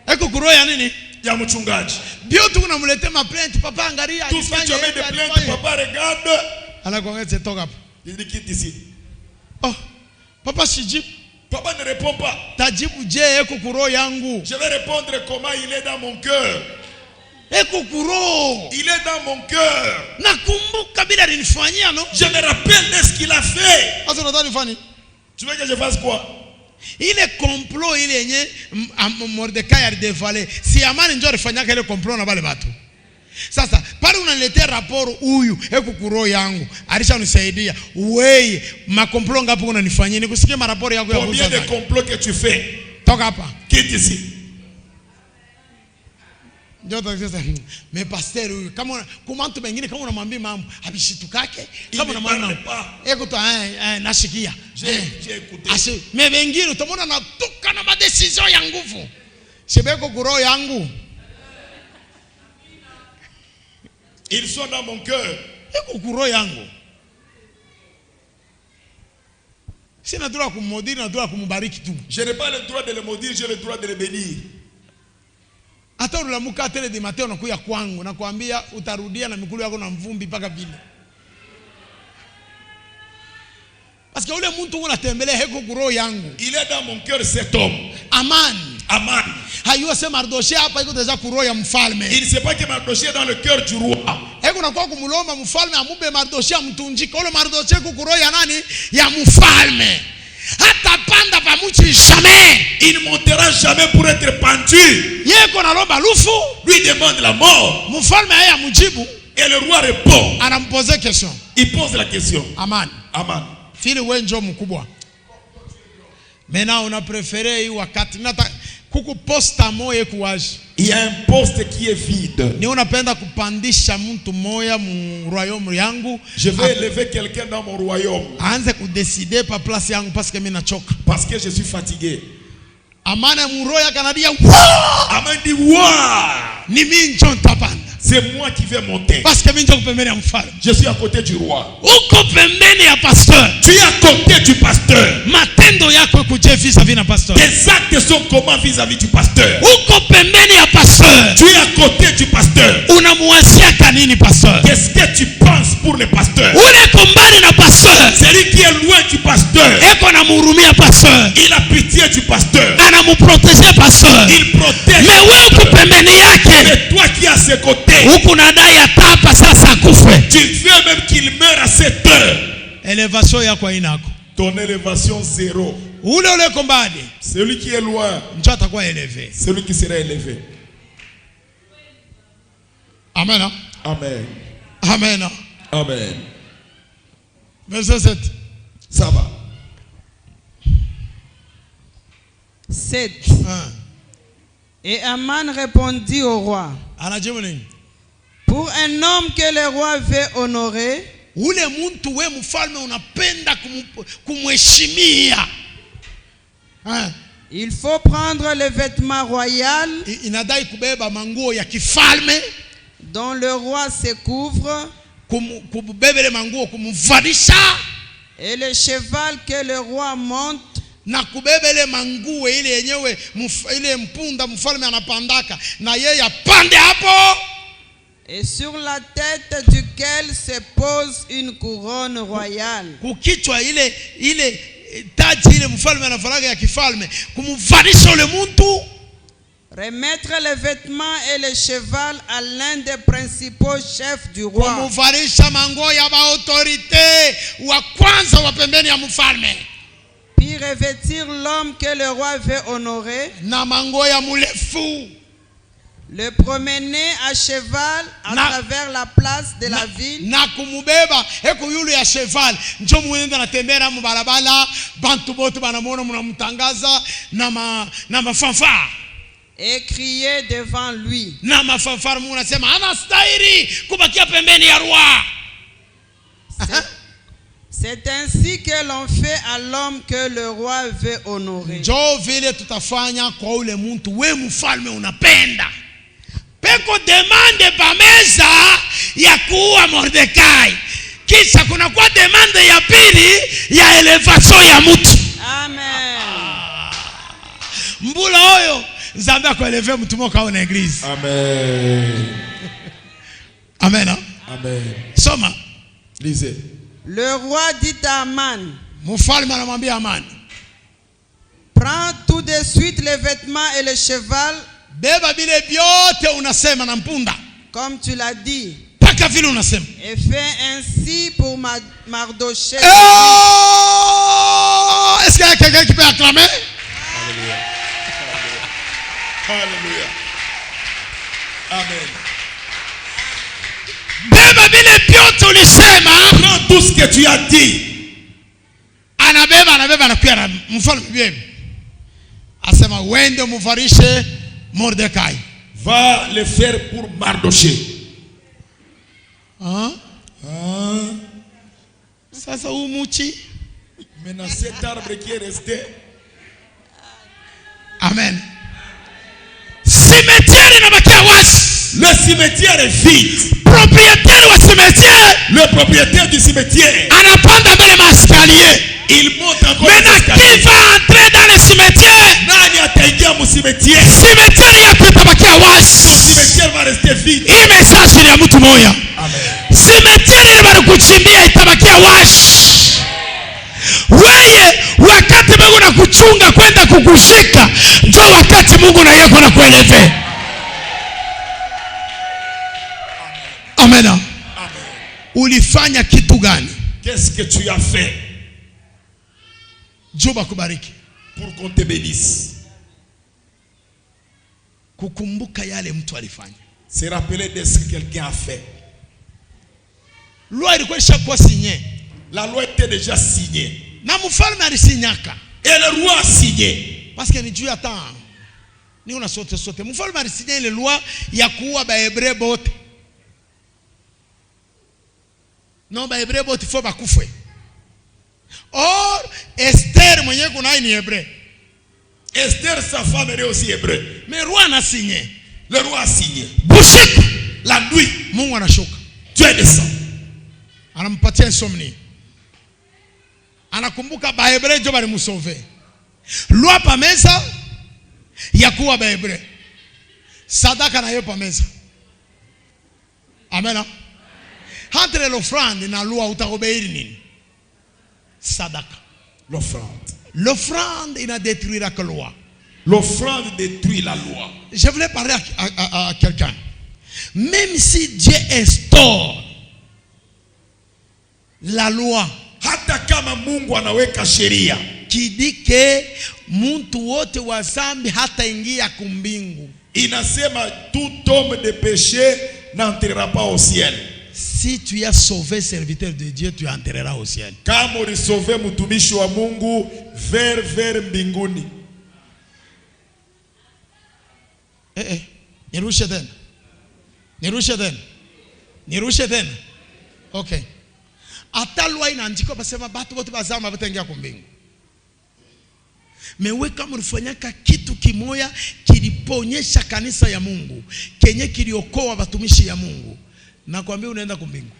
Speaker 2: Eko kuroho ya nini?
Speaker 1: Ya mchungaji.
Speaker 2: Bio tu unamletea ma plainte papa angalia.
Speaker 1: Tout ce que tu amènes de plainte papa regarde.
Speaker 2: Anakuongeza toka hapa.
Speaker 1: Il dit quitte ici.
Speaker 2: Oh. Papa sijibu.
Speaker 1: Papa ne répond pas.
Speaker 2: Tajibu je eko kuroho yangu.
Speaker 1: Je vais répondre comment il est dans mon cœur.
Speaker 2: Eko kuroho.
Speaker 1: Il est dans mon cœur.
Speaker 2: Nakumbuka bila alinifanyia no.
Speaker 1: Je me rappelle de ce qu'il a fait.
Speaker 2: Sasa unataka nifanye?
Speaker 1: Tu veux que je fasse quoi?
Speaker 2: Ile complot ile yenye Mordekai alidevale. Si Amani njoo alifanyaka ile complot na wale watu. Sasa pale unaniletea raporo huyu eko kuroho yangu alishanisaidia wewe makomplot ngapi unanifanyia nikusikie maraporo yako ya
Speaker 1: combien de complots que tu fais?
Speaker 2: Toka hapa
Speaker 1: Quitte ici.
Speaker 2: Ndio sasa mais pasteur huyu kama mtu mwingine kama unamwambia mambo abishitukake kama unamwambia eko tu nashikia
Speaker 1: j'ai écouté.
Speaker 2: Asi mais wengine utamwona natoka na madecision ya nguvu. Shebeko kuroho yangu.
Speaker 1: Ils sont dans mon cœur.
Speaker 2: Eko kuroho yangu. Sina droit kummaudire na droit kumbariki tu.
Speaker 1: Je n'ai pas le droit de le maudire, j'ai le droit de le bénir.
Speaker 2: Hata ulamuka tele de Mateo nakuya kwangu na kuambia utarudia na mikulu yako na mvumbi paka vile. Parce que ule mtu unatembelea heko kuroho yangu.
Speaker 1: Il est dans mon cœur cet homme.
Speaker 2: Amani.
Speaker 1: Amani.
Speaker 2: Hayua sema Mardoché hapa iko deja kuroho ya mfalme.
Speaker 1: Il ne sait pas que Mardoché est dans le cœur du roi.
Speaker 2: Heko nakuwa kumulomba mfalme amube Mardoché amtunjika. Ule Mardoché kuroho ya nani? Ya mfalme. Hata panda pamuchi jamais.
Speaker 1: Il ne montera jamais pour être pendu.
Speaker 2: Yeko na lomba lufu.
Speaker 1: Lui demande la mort.
Speaker 2: Mfalme haya mujibu.
Speaker 1: Et le roi répond.
Speaker 2: Anamposer question.
Speaker 1: Il pose la question.
Speaker 2: Aman.
Speaker 1: Aman.
Speaker 2: Fili wenjo mkubwa. Maintenant on a préféré hii wakati kuku posta moya kuwaji.
Speaker 1: Il y a un poste qui est vide.
Speaker 2: Ni unapenda kupandisha mtu moya mu royaume yangu.
Speaker 1: Je vais élever quelqu'un dans mon royaume.
Speaker 2: Aanze kudécider pa place yangu parce que mimi nachoka.
Speaker 1: Parce que je suis fatigué.
Speaker 2: Amana muroya kanadia.
Speaker 1: Aman dit wa.
Speaker 2: Ni mimi njo ntapanda.
Speaker 1: C'est moi qui vais monter.
Speaker 2: Parce que mimi njo pembeni ya mfalme.
Speaker 1: Je suis à côté du roi.
Speaker 2: Uko pembeni ya pasteur.
Speaker 1: Tu es à côté du pasteur.
Speaker 2: Matendo yako kuje vis-à-vis na pasteur.
Speaker 1: Tes actes sont comment vis-à-vis du pasteur?
Speaker 2: Uko pembeni ya pasteur.
Speaker 1: Tu es à côté du pasteur.
Speaker 2: Unamwazia kanini pasteur?
Speaker 1: Qu'est-ce que tu penses pour le pasteur?
Speaker 2: Ule kombani na pasteur.
Speaker 1: Celui qui est loin du pasteur.
Speaker 2: Eko na murumia pasteur.
Speaker 1: Il a pitié du pasteur.
Speaker 2: Anamuprotéger pasteur.
Speaker 1: Il protège.
Speaker 2: Mais wewe uko pembeni yake.
Speaker 1: Mais toi qui es à ses côtés.
Speaker 2: Huku nadai atapa sasa kufe.
Speaker 1: Tu veux même qu'il meure à cette heure.
Speaker 2: Elevation yako inako.
Speaker 1: Ton élévation zéro.
Speaker 2: Ule kombani.
Speaker 1: Celui qui est loin.
Speaker 2: Njo atakuwa élevé.
Speaker 1: Celui qui sera élevé.
Speaker 2: Amen.
Speaker 1: Amen.
Speaker 2: Amen.
Speaker 1: Amen.
Speaker 2: Verset 7.
Speaker 1: Ça va.
Speaker 3: 7. Et Aman répondit au roi. Pour un homme que le roi veut honorer,
Speaker 2: ule muntu we mfalme unapenda kumheshimia.
Speaker 3: Il faut prendre le vêtement royal
Speaker 2: inadai kubeba manguo ya kifalme
Speaker 3: dont le roi se couvre,
Speaker 2: kubebele manguo kumvalisha,
Speaker 3: et le cheval que le roi monte,
Speaker 2: na kubebele manguo ile yenyewe ile mpunda mfalme anapandaka na yeye apande hapo,
Speaker 3: et sur la tête duquel se pose une couronne royale.
Speaker 2: Kukichwa ile taji ile mfalme anafalaga ya kifalme kumvalisha ule muntu.
Speaker 3: Remettre les vêtements et le cheval à l'un des principaux chefs du roi.
Speaker 2: Kumvalisha manguo ya autorité wa kwanza wa pembeni ya mfalme.
Speaker 3: Puis revêtir l'homme que le roi veut honorer.
Speaker 2: Na manguo ya mulefu.
Speaker 3: Le promener à cheval à travers la place de la ville.
Speaker 2: Na kumubeba eko yule ya cheval njo muende na tembea mu barabara bantu bote banamona mnamtangaza na mafanfare.
Speaker 3: Et crier devant lui.
Speaker 2: Na mafanfare munasema anastahili kubakia pembeni ya roi.
Speaker 3: C'est ainsi que l'on fait à l'homme que le roi veut honorer.
Speaker 2: Njo vile tutafanya kwa ule muntu we mfalme unapenda. Peko demande pameza ya kuua Mordekai. Kisha kuna kwa demande ya pili ya elevation ya mtu.
Speaker 3: Amen.
Speaker 2: Mbula hoyo Nzambe akoeleve mtu moka au na église.
Speaker 1: Amen.
Speaker 2: Amen.
Speaker 1: Amen.
Speaker 2: Soma.
Speaker 1: Lisez.
Speaker 3: Le roi dit à Aman.
Speaker 2: Mfalme anamwambia Aman.
Speaker 3: Prends tout de suite les vêtements et le cheval.
Speaker 2: Beba bile biote unasema na mpunda.
Speaker 3: Comme tu l'as dit.
Speaker 2: Paka vile unasema.
Speaker 3: Et fais ainsi pour Mardoché.
Speaker 2: Est-ce qu'il y a quelqu'un qui peut acclamer?
Speaker 1: Alléluia. Alléluia. Amen.
Speaker 2: Beba bile biote ulisema.
Speaker 1: Prends tout ce que tu as dit.
Speaker 2: Anabeba anakuya na mfalme bebe. Asema wende mvarishe Mordekai.
Speaker 1: Va le faire pour Mardoché.
Speaker 2: Sasa umuchi.
Speaker 1: Maintenant cet arbre qui est resté.
Speaker 2: Amen. Cimetière inabakia wazi.
Speaker 1: Le cimetière est vide.
Speaker 2: Propriétaire wa cimetière.
Speaker 1: Le propriétaire du cimetière.
Speaker 2: Anapanda mbele mascalier.
Speaker 1: Il monte encore.
Speaker 2: Maintenant qui va entrer dans le cimetière?
Speaker 1: Nani ataingia mu cimetière?
Speaker 2: Cimetière yako itabakia wazi.
Speaker 1: Le cimetière va rester vide.
Speaker 2: Hii message ni ya mtu moja.
Speaker 1: Amen.
Speaker 2: Cimetière ile bado kuchimbia itabakia wazi. Wewe wakati Mungu na kuchunga kwenda kukushika, ndio wakati Mungu na yeye kuna kueleve. Amen. Amen. Ulifanya kitu gani?
Speaker 1: Qu'est-ce que tu as fait?
Speaker 2: Joba kubariki.
Speaker 1: Pour qu'on te bénisse.
Speaker 2: Kukumbuka yale mtu alifanya.
Speaker 1: Se rappeler de ce que quelqu'un a fait.
Speaker 2: Loi ilikuwa ishakuwa signée.
Speaker 1: La loi était déjà signée.
Speaker 2: Na mfalme alisinyaka.
Speaker 1: Et le roi a signé.
Speaker 2: Parce que ni juu ya temps. Ni una sote. Mfalme alisigné ile loi ya kuua bahebreu bote. Non, bahebreu bote faut bakufwe. Or Esther mwenyewe kuna ni hébreu.
Speaker 1: Esther, sa femme, elle est aussi hébreu.
Speaker 2: Mais roi n'a signé.
Speaker 1: Le roi a signé.
Speaker 2: Busiku,
Speaker 1: la nuit,
Speaker 2: Mungu anashuka.
Speaker 1: Dieu descend.
Speaker 2: Anampatia insomnie. Anakumbuka bahebreu ndio balimusauve. Loi pa meza ya kuwa bahebreu. Sadaka na yo pa meza. Amen. Entre l'offrande na loi utakobeiri nini? Sadaka.
Speaker 1: L'offrande.
Speaker 2: L'offrande il a détruit la loi.
Speaker 1: L'offrande détruit la loi.
Speaker 2: Je voulais parler à quelqu'un. Même si Dieu instaure la loi,
Speaker 1: hata kama Mungu anaweka sheria
Speaker 2: qui dit que muntu wote wa zambi hata ingia kumbingu,
Speaker 1: inasema tout homme de péché n'entrera pas au ciel.
Speaker 2: Si tu as sauvé serviteur de Dieu, tu entreras au ciel.
Speaker 1: Kama ulisauve mtumishi wa Mungu, vers mbinguni.
Speaker 2: Nirushe tena. Okay. Hata loi inaandikwa basema batu wote bazama bataingia kumbingu. Mewe kama ulifanyaka kitu kimoya kiliponyesha kanisa ya Mungu, kenye kiliokoa watumishi ya Mungu, na kuambia unaenda kumbingu.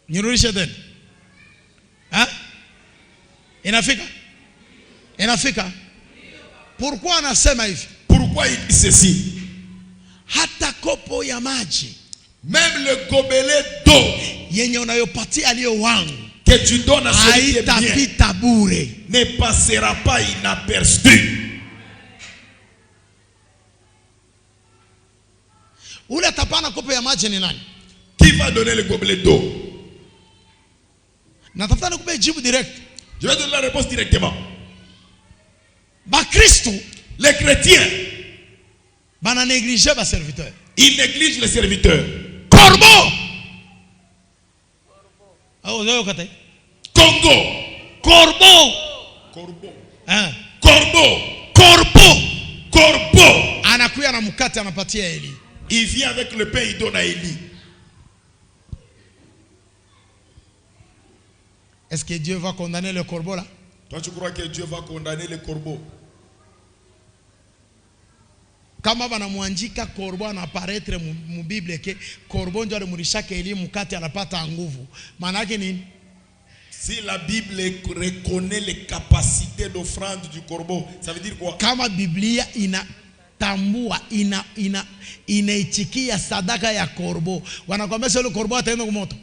Speaker 2: Nirudishe tena. Inafika? Pourquoi anasema hivi?
Speaker 1: Pourquoi il dit ceci?
Speaker 2: Hata kopo ya maji,
Speaker 1: même le gobelet d'eau
Speaker 2: yenye unayopatia aliyo wangu,
Speaker 1: que tu donnes à celui qui est bien,
Speaker 2: haitapita bure,
Speaker 1: ne passera pas inaperçu.
Speaker 2: Ule tapana kopo ya maji ni nani?
Speaker 1: Qui va donner le gobelet d'eau?
Speaker 2: Natafuta nikupe jibu direct.
Speaker 1: Je vais donner la réponse directement.
Speaker 2: Bakristo,
Speaker 1: les chrétiens,
Speaker 2: bana négliger ba serviteur.
Speaker 1: Ils négligent les serviteurs.
Speaker 2: Corbeau. Congo. Corbeau. Corbeau. Anakuya na mkate anapatia Eli.
Speaker 1: Il vient avec le pain, il donne à Eli.
Speaker 2: Est-ce que Dieu va condamner le corbeau là?
Speaker 1: Toi tu crois que Dieu va condamner le corbeau?
Speaker 2: Kama banamwanjika corbeau anaparaître mu Bible ke corbeau ndio alimulishaka Eli mkate anapata nguvu. Maana yake nini?
Speaker 1: Si la Bible reconnaît les capacités d'offrande du corbeau, ça veut dire quoi?
Speaker 2: Kama Biblia inatambua inaichikia sadaka ya corbeau, wanakwambia sio corbeau ataenda kumoto.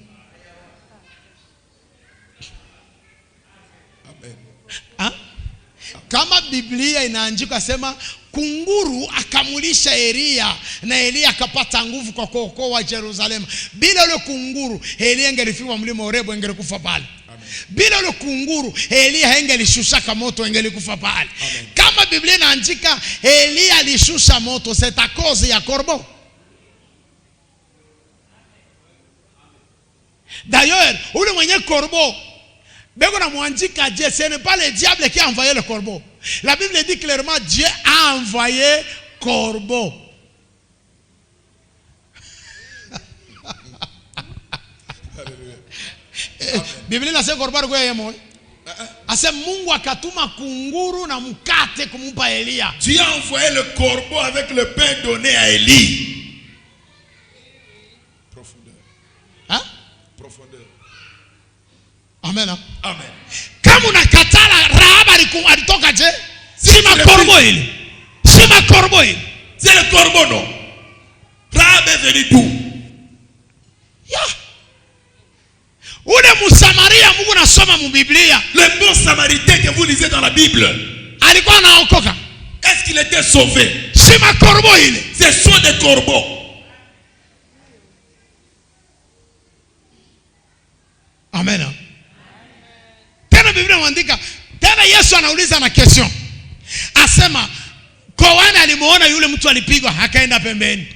Speaker 2: Kama Biblia inaandika sema kunguru akamulisha Elia na Elia akapata nguvu kwa kuokoa Yerusalemu. Bila ile kunguru Elia angelifika mlima Horeb angelikufa pale. Bila ile kunguru Elia hangelishusha moto angelikufa pale. Kama Biblia inaandika Elia alishusha moto, c'est à cause ya corbeau. D'ailleurs, ule mwenye corbeau beko na mwanjika Dieu, ce n'est pas le diable qui a envoyé le corbeau. La Bible dit clairement Dieu a envoyé corbeau. Biblia inasema corbeau kwa yeye. Asa Mungu akatuma kunguru na mkate kumpa Elia.
Speaker 1: Dieu a envoyé le corbeau avec le pain donné à Élie. Profondeur. Profondeur.
Speaker 2: Amen.
Speaker 1: Amen.
Speaker 2: Kama unakatala Rahab alitoka je? Sima corbeau ile. Sima corbeau ile.
Speaker 1: C'est le corbeau non. Rahab est venu d'où?
Speaker 2: Ule Msamaria Mungu nasoma mu Biblia.
Speaker 1: Le bon samaritain que vous lisez dans la Bible,
Speaker 2: alikuwa anaokoka?
Speaker 1: Est-ce qu'il était sauvé?
Speaker 2: Sima corbeau ile.
Speaker 1: Ce sont des corbeaux.
Speaker 2: Amen. Tena Biblia inaandika, tena Yesu anauliza na question. Asema Kohani alimuona yule mtu alipigwa, akaenda pembeni.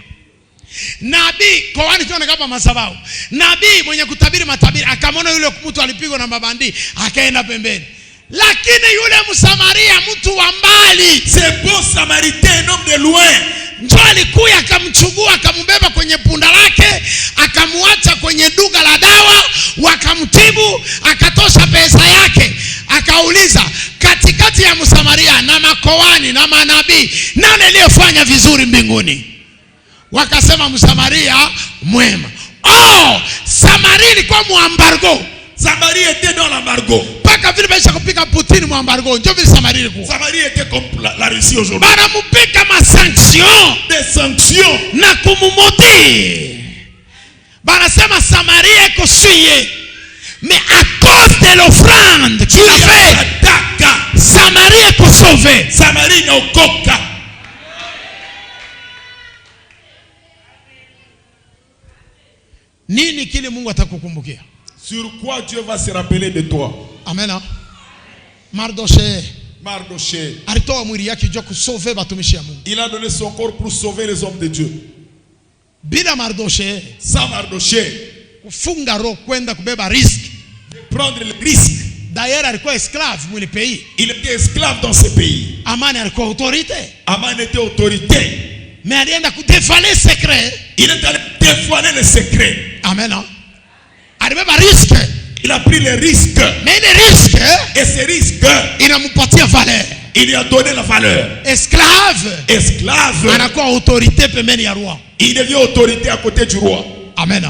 Speaker 2: Nabii, kohani tuone kama madhabahu. Nabii mwenye kutabiri matabiri akamwona yule mtu alipigwa na mabandi, akaenda pembeni. Lakini yule Msamaria, mtu wa mbali,
Speaker 1: ce bon samaritain, un homme de loin,
Speaker 2: ndio alikuja akamchukua, akambeba kwenye punda lake, akamwacha kwenye duka la dawa, wakamtibu, akatosha pesa yake. Akauliza, katikati ya Msamaria na makohani na manabii, nani aliyefanya vizuri mbinguni? Wakasema Msamaria mwema. Oh, Samaria ilikuwa muambargo.
Speaker 1: Samaria était dans l'embargo.
Speaker 2: Paka vile baisha kupika Putin muambargo, ndio vile Samaria ilikuwa.
Speaker 1: Samaria était comme la Russie aujourd'hui.
Speaker 2: Bana mupika ma sanction,
Speaker 1: des sanctions
Speaker 2: na kumumoti. Bana sema Samaria iko suye. Mais à cause de l'offrande qu'il a fait, Samaria iko sauvé.
Speaker 1: Samaria inaokoka.
Speaker 2: Nini kile Mungu atakukumbukia?
Speaker 1: Sur quoi Dieu va se rappeler de toi?
Speaker 2: Amen. Mardoché
Speaker 1: alitoa
Speaker 2: mwili yake juu kusauve batumishi ya Mungu.
Speaker 1: Il a donné son corps pour sauver les hommes de Dieu.
Speaker 2: Bila Mardoché,
Speaker 1: sans Mardoché,
Speaker 2: kufunga roho kwenda kubeba risque,
Speaker 1: prendre le risque.
Speaker 2: D'ailleurs alikuwa esclave mwili pays.
Speaker 1: Il était esclave dans ce pays.
Speaker 2: Amani alikuwa autorité.
Speaker 1: Amani était autorité.
Speaker 2: Mais alienda kudevoiler secret.
Speaker 1: Il est allé dévoiler les secrets.
Speaker 2: Amen. Alibeba risque.
Speaker 1: Il a pris les risques.
Speaker 2: Mais les risques,
Speaker 1: et ces risques,
Speaker 2: il a mpatia valeur.
Speaker 1: Il lui a donné la valeur.
Speaker 2: Esclave, anakuwa autorité pembeni ya roi.
Speaker 1: Il devient autorité à côté du roi.
Speaker 2: Amen.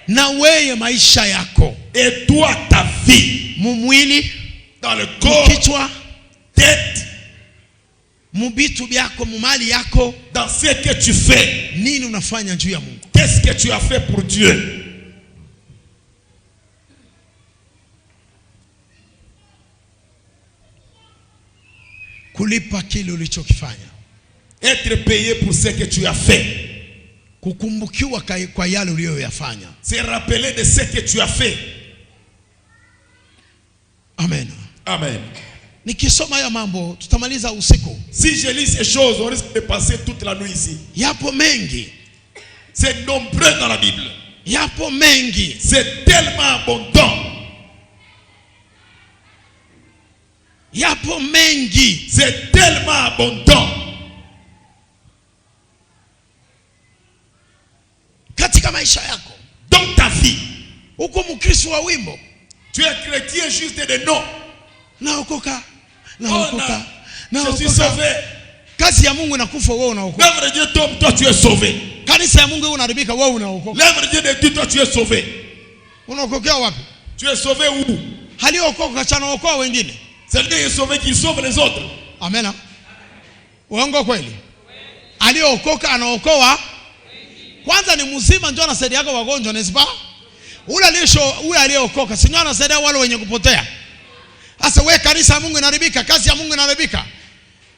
Speaker 2: Na wewe maisha yako,
Speaker 1: et toi ta vie,
Speaker 2: mumwili,
Speaker 1: dans le corps,
Speaker 2: kichwa,
Speaker 1: tête,
Speaker 2: mubitu byako, mumali yako,
Speaker 1: dans ce que tu fais,
Speaker 2: nini unafanya juu ya Mungu?
Speaker 1: Qu'est-ce que tu as fait pour Dieu?
Speaker 2: Kulipa kile ulichokifanya.
Speaker 1: Être payé pour ce que tu as fait.
Speaker 2: Kukumbukiwa kwa yale uliyoyafanya.
Speaker 1: Se rappeler de ce que tu as fait.
Speaker 2: Amen.
Speaker 1: Amen.
Speaker 2: Nikisoma ya mambo tutamaliza usiku.
Speaker 1: Si je lis ces choses, on risque de passer toute la nuit ici.
Speaker 2: Yapo mengi.
Speaker 1: C'est nombreux dans la Bible.
Speaker 2: Yapo mengi.
Speaker 1: C'est tellement abondant.
Speaker 2: Yapo mengi.
Speaker 1: C'est tellement abondant.
Speaker 2: Katika maisha yako,
Speaker 1: dans ta vie,
Speaker 2: uko mkristo wa wimbo,
Speaker 1: tu es chrétien juste de nom.
Speaker 2: Naokoka,
Speaker 1: je suis sauvé.
Speaker 2: Kazi ya Mungu inakufa, wewe unaokoka.
Speaker 1: L'œuvre de Dieu tombe, toi tu es sauvé.
Speaker 2: Kanisa ya Mungu unaharibika, wewe unaokoka.
Speaker 1: L'œuvre de Dieu détruit, toi tu es sauvé.
Speaker 2: Unaokokea wapi?
Speaker 1: Tu es sauvé où?
Speaker 2: Haliokoka chana okoa wengine.
Speaker 1: C'est Dieu qui est sauvé qui sauve les autres.
Speaker 2: Amen. Uongo kweli? Aliokoka anaokoa. Kwanza ni mzima ndio anasaidia yako wagonjwa, nesiba? Ule aliyeokoka si ndio anasaidia wale wenye kupotea. Sasa wewe kanisa ya Mungu inaharibika, kazi ya Mungu inaharibika.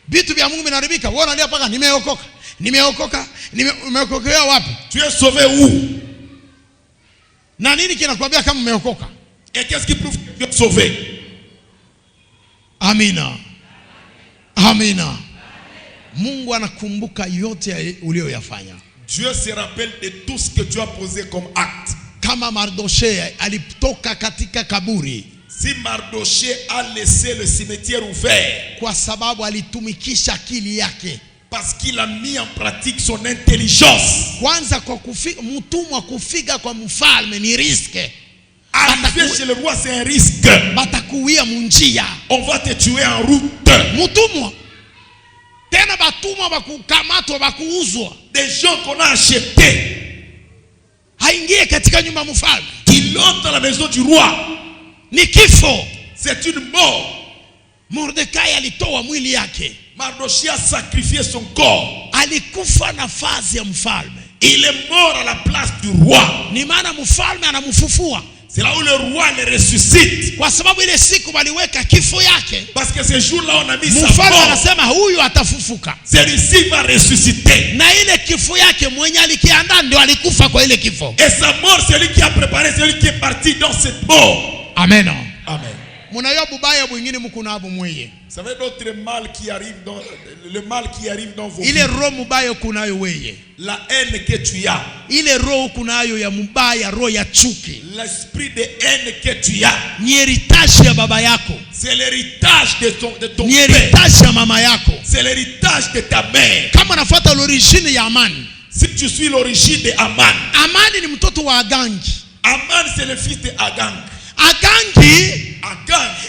Speaker 2: Vitu vya Mungu vinaharibika. Wewe unalia paka nimeokoka. Umeokokea wapi?
Speaker 1: Tu es sauvé où?
Speaker 2: Na nini kinakwambia kama umeokoka?
Speaker 1: Et qu'est-ce qui prouve que tu es sauvé?
Speaker 2: Amina. Amina. Mungu anakumbuka yote uliyoyafanya.
Speaker 1: Dieu se rappelle de tout ce que tu as posé comme acte.
Speaker 2: Kama Mardoché alitoka katika kaburi.
Speaker 1: Si Mardoché a laissé le cimetière ouvert,
Speaker 2: kwa sababu alitumikisha akili yake,
Speaker 1: parce qu'il a mis en pratique son intelligence.
Speaker 2: Kwanza kwa mtumwa kufika kwa mfalme ni risque.
Speaker 1: Arriver chez le roi c'est un risque.
Speaker 2: Batakuia munjia.
Speaker 1: On va te tuer en route.
Speaker 2: Mtumwa. Tena batumwa bakukamatwa bakuuzwa.
Speaker 1: Des gens qu'on a achetés.
Speaker 2: Haingie katika nyumba mfalme.
Speaker 1: Qui entre dans la maison du roi.
Speaker 2: Ni kifo.
Speaker 1: C'est une mort.
Speaker 2: Mordekai alitoa mwili yake.
Speaker 1: Mardoché a sacrifié son corps.
Speaker 2: Alikufa nafasi ya mfalme.
Speaker 1: Il est mort à la place du roi.
Speaker 2: Ni maana mfalme anamfufua.
Speaker 1: C'est là où le roi le ressuscite.
Speaker 2: Kwa sababu ile siku waliweka kifo yake.
Speaker 1: Parce que ce jour-là on a mis sa mort.
Speaker 2: Mfalme anasema huyu atafufuka.
Speaker 1: Celui-ci va ressusciter.
Speaker 2: Na ile kifo yake mwenye alikiandaa ndio alikufa kwa ile kifo.
Speaker 1: Et sa mort, celui qui a préparé, celui qui est parti dans cette mort.
Speaker 2: Amen.
Speaker 1: Amen. Ça veut d'autres mal qui arrivent dans le mal qui arrive dans vos vies. La haine que tu as. L'esprit de haine que tu as. C'est l'héritage de ton père. C'est l'héritage de ta mère. Si tu suis l'origine de Aman. Aman c'est le fils de Agag.
Speaker 2: Agangi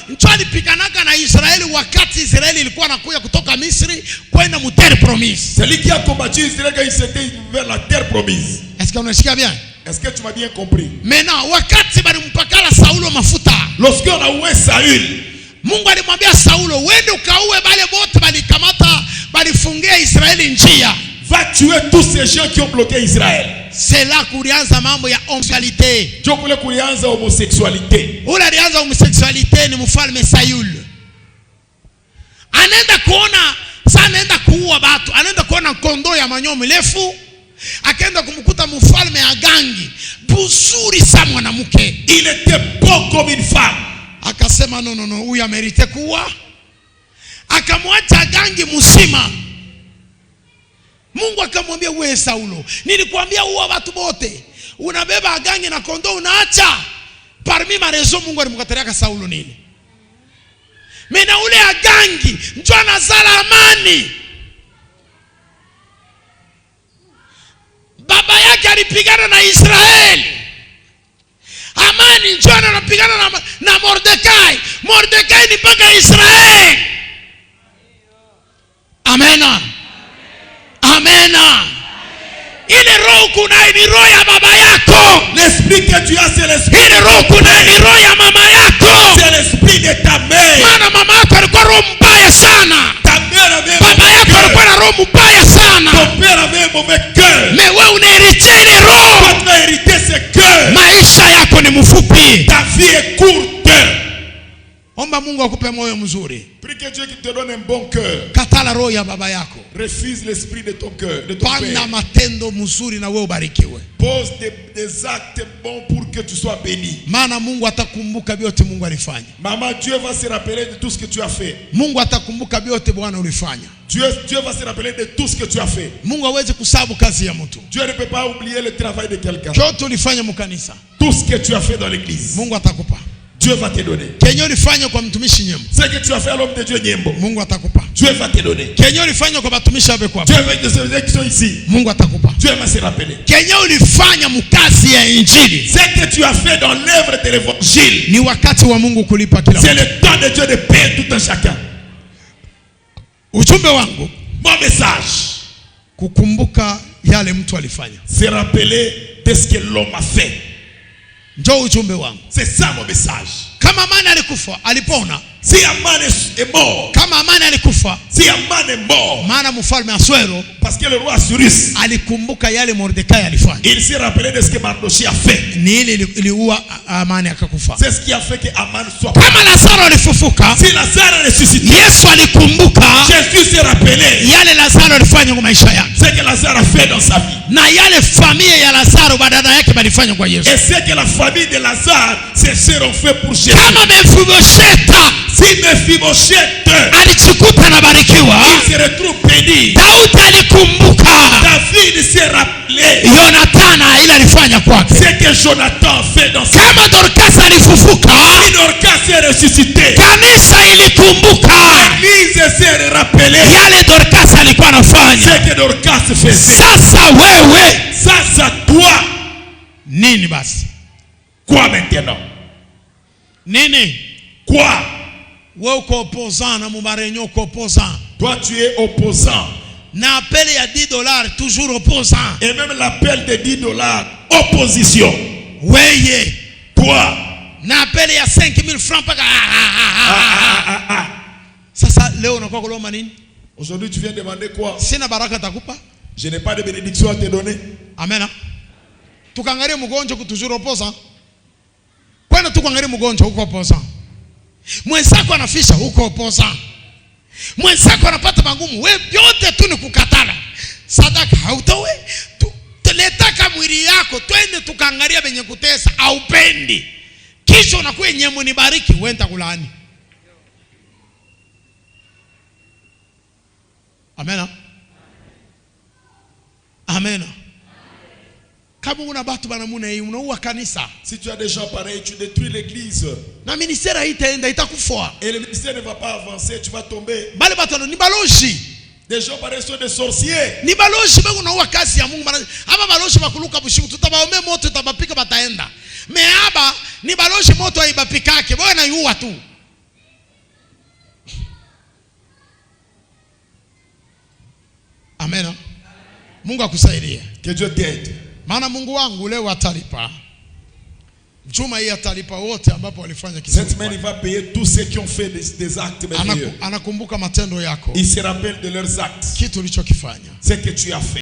Speaker 2: ndio alipiganaka na Israeli wakati Israeli ilikuwa nakuja kutoka Misri kwenda mu terre promise.
Speaker 1: Celui qui a combattu Israël quand il s'était vers la terre promise.
Speaker 2: Est-ce que unasikia bien?
Speaker 1: Est-ce que tu m'as bien compris?
Speaker 2: Maintenant wakati balimpakala Saulo mafuta.
Speaker 1: Lorsqu'on a oué Saül,
Speaker 2: Mungu alimwambia Saulo, "Wende ukaue bale bote balikamata balifungia Israeli njia."
Speaker 1: Va tuer tous ces gens qui ont bloqué Israël.
Speaker 2: C'est là kulianza mambo ya homosexualité.
Speaker 1: Ndio kule kulianza homosexualité.
Speaker 2: Ule alianza homosexualité ni mfalme Saul. Anaenda kuona, sana anaenda kuua watu, anaenda kuona kondoo ya manyoya mirefu, akaenda kumkuta mfalme Agangi, buzuri sana mwanamke.
Speaker 1: Il était beau comme une femme.
Speaker 2: Akasema no, huyu amerite kuua. Akamwacha Agangi mzima. Mungu akamwambia, wewe Saulo, nilikwambia uwa watu wote. Unabeba Agangi na kondoo unaacha. Parmi marezo Mungu alimkataria Saulo nini? Mena ule Agangi ndio anazala Amani. Baba yake alipigana na Israeli. Amani ndio anapigana na Mordekai. Mordekai ni mpaka Israeli. Amena. Amena. Ile roho kuna ni roho ya baba yako.
Speaker 1: L'esprit que tu as c'est l'esprit.
Speaker 2: Ile roho kuna ni roho ya mama yako.
Speaker 1: C'est l'esprit de ta mère.
Speaker 2: Maana mama yako alikuwa roho mbaya sana.
Speaker 1: Ta mère avait
Speaker 2: baba yako alikuwa na roho mbaya sana.
Speaker 1: Ton père avait un mauvais cœur.
Speaker 2: Mais wewe unaheritia ile roho.
Speaker 1: Tu as hérité ce cœur.
Speaker 2: Maisha yako ni mfupi.
Speaker 1: Ta vie est courte.
Speaker 2: Omba Mungu akupe moyo mzuri.
Speaker 1: Prie que Dieu qui te donne un bon cœur.
Speaker 2: Katala roho ya baba yako.
Speaker 1: Refuse l'esprit de ton cœur, de ton père.
Speaker 2: Panda matendo mzuri na wewe ubarikiwe.
Speaker 1: Pose des actes bons pour que tu sois béni.
Speaker 2: Maana Mungu atakumbuka vyote Mungu alifanya.
Speaker 1: Maman, Dieu va se rappeler de tout ce que tu as fait.
Speaker 2: Mungu atakumbuka vyote Bwana ulifanya.
Speaker 1: Dieu va se rappeler de tout ce que tu as fait.
Speaker 2: Mungu hawezi kusabu kazi ya mtu.
Speaker 1: Dieu ne peut pas oublier le travail de quelqu'un.
Speaker 2: Kyote ulifanya mkanisa.
Speaker 1: Tout ce que tu as fait dans l'église.
Speaker 2: Mungu atakupa.
Speaker 1: Dieu va te donner.
Speaker 2: Kenyo ulifanya kwa mtumishi Nyembo.
Speaker 1: Ce que tu as fait à l'homme de Dieu Nyembo.
Speaker 2: Mungu atakupa.
Speaker 1: Dieu va te donner.
Speaker 2: Kenyo ulifanya kwa batumishi hapa kwa.
Speaker 1: Dieu va te donner qui sont ici.
Speaker 2: Mungu atakupa.
Speaker 1: Dieu va se rappeler.
Speaker 2: Kenyo ulifanya mkazi ya injili.
Speaker 1: Ce que tu as fait dans l'œuvre de l'évangile.
Speaker 2: Ni wakati wa Mungu kulipa kila.
Speaker 1: C'est le temps de Dieu de payer tout un chacun.
Speaker 2: Ujumbe wangu,
Speaker 1: mon message,
Speaker 2: kukumbuka yale mtu alifanya.
Speaker 1: Se rappeler de ce que l'homme a fait.
Speaker 2: Ndio ujumbe wangu.
Speaker 1: C'est ça mon message.
Speaker 2: Kama Amani alikufa, alipona.
Speaker 1: Si Aman est mort.
Speaker 2: Kama Amani alikufa.
Speaker 1: Si Aman est mort.
Speaker 2: Maana mfalme Asuero,
Speaker 1: parce que le roi Assuérus
Speaker 2: alikumbuka yale Mordekai alifanya.
Speaker 1: Il s'est rappelé de ce que Mardochée a fait.
Speaker 2: Ni ile iliua Amani akakufa.
Speaker 1: C'est ce qui a fait que Aman soit.
Speaker 2: Kama Lazaro alifufuka.
Speaker 1: Si Lazaro a ressuscité.
Speaker 2: Yesu alikumbuka.
Speaker 1: Jésus s'est rappelé.
Speaker 2: Yale Lazaro alifanya kwa maisha yake.
Speaker 1: Ce que Lazare a fait dans sa vie.
Speaker 2: Na yale familia ya Lazaro badala yake balifanya kwa Yesu.
Speaker 1: Et ce que la famille de Lazare ses sœurs ont fait pour Jésus.
Speaker 2: Kama Mephibosheta.
Speaker 1: Si Mephibosheth
Speaker 2: alichikuta na barikiwa.
Speaker 1: Il se retrouve béni.
Speaker 2: Daudi alikumbuka.
Speaker 1: David s'est rappelé.
Speaker 2: Jonathan ile alifanya kwake.
Speaker 1: Ce que Jonathan a fait dans sa vie.
Speaker 2: Kama Dorcas alifufuka.
Speaker 1: Si Dorcas est ressuscité.
Speaker 2: Kanisa ilikumbuka.
Speaker 1: L'église s'est rappelée.
Speaker 2: Yale Dorcas alikuwa anafanya.
Speaker 1: Ce que Dorcas faisait.
Speaker 2: Sasa wewe.
Speaker 1: Sasa toi.
Speaker 2: Nini basi?
Speaker 1: Quoi maintenant?
Speaker 2: Nini?
Speaker 1: Quoi?
Speaker 2: Wewe uko opposant na mubarenyo uko opposant.
Speaker 1: Toi tu es opposant.
Speaker 2: Na appel ya $10 toujours opposant.
Speaker 1: Et même l'appel de $10 opposition.
Speaker 2: Weye.
Speaker 1: Toi.
Speaker 2: Na appel ya 5000 francs paka. Sasa leo unakuwa kuloma nini?
Speaker 1: Aujourd'hui tu viens demander quoi?
Speaker 2: Sina baraka takupa.
Speaker 1: Je n'ai pas de bénédiction à te donner.
Speaker 2: Amen. Tukangalie mgonjwa kutuzuru opposant. Kwani tukangalie mgonjwa huko opposant. Mwenzako anafisha huko opposant. Mwenzako anapata magumu, wewe vyote tu ni kukatala. Sadaka hautowe. Tuletaka mwili yako twende tukaangalia benye kutesa au pendi. Kisha unakuwa nyemu nibariki, wewe nitakulaani. Amen. Amen. Kama una batu banamuna hii unaua kanisa.
Speaker 1: Si tu as des gens pareils, tu détruis l'église.
Speaker 2: Na ministère haitaenda, itakufa.
Speaker 1: Et le ministère ne va pas avancer, tu vas tomber.
Speaker 2: Bale batu ni balozi.
Speaker 1: Des gens pareils sont des sorciers.
Speaker 2: Ni balozi bego unaua kazi ya Mungu. Aba balozi bakuluka bushiku tutabaombe moto tabapika bataenda. Me aba ni balozi moto haibapikake. Wewe unaiua tu. Amen. Mungu akusaidie.
Speaker 1: Que Dieu t'aide.
Speaker 2: Maana Mungu wangu leo atalipa. Juma hii atalipa wote ambapo walifanya kitu.
Speaker 1: Cette semaine il va payer tous ceux qui ont fait des actes merveilleux.
Speaker 2: Anakumbuka matendo yako.
Speaker 1: Il se rappelle de leurs actes.
Speaker 2: Kitu ulichokifanya.
Speaker 1: Ce que tu as fait.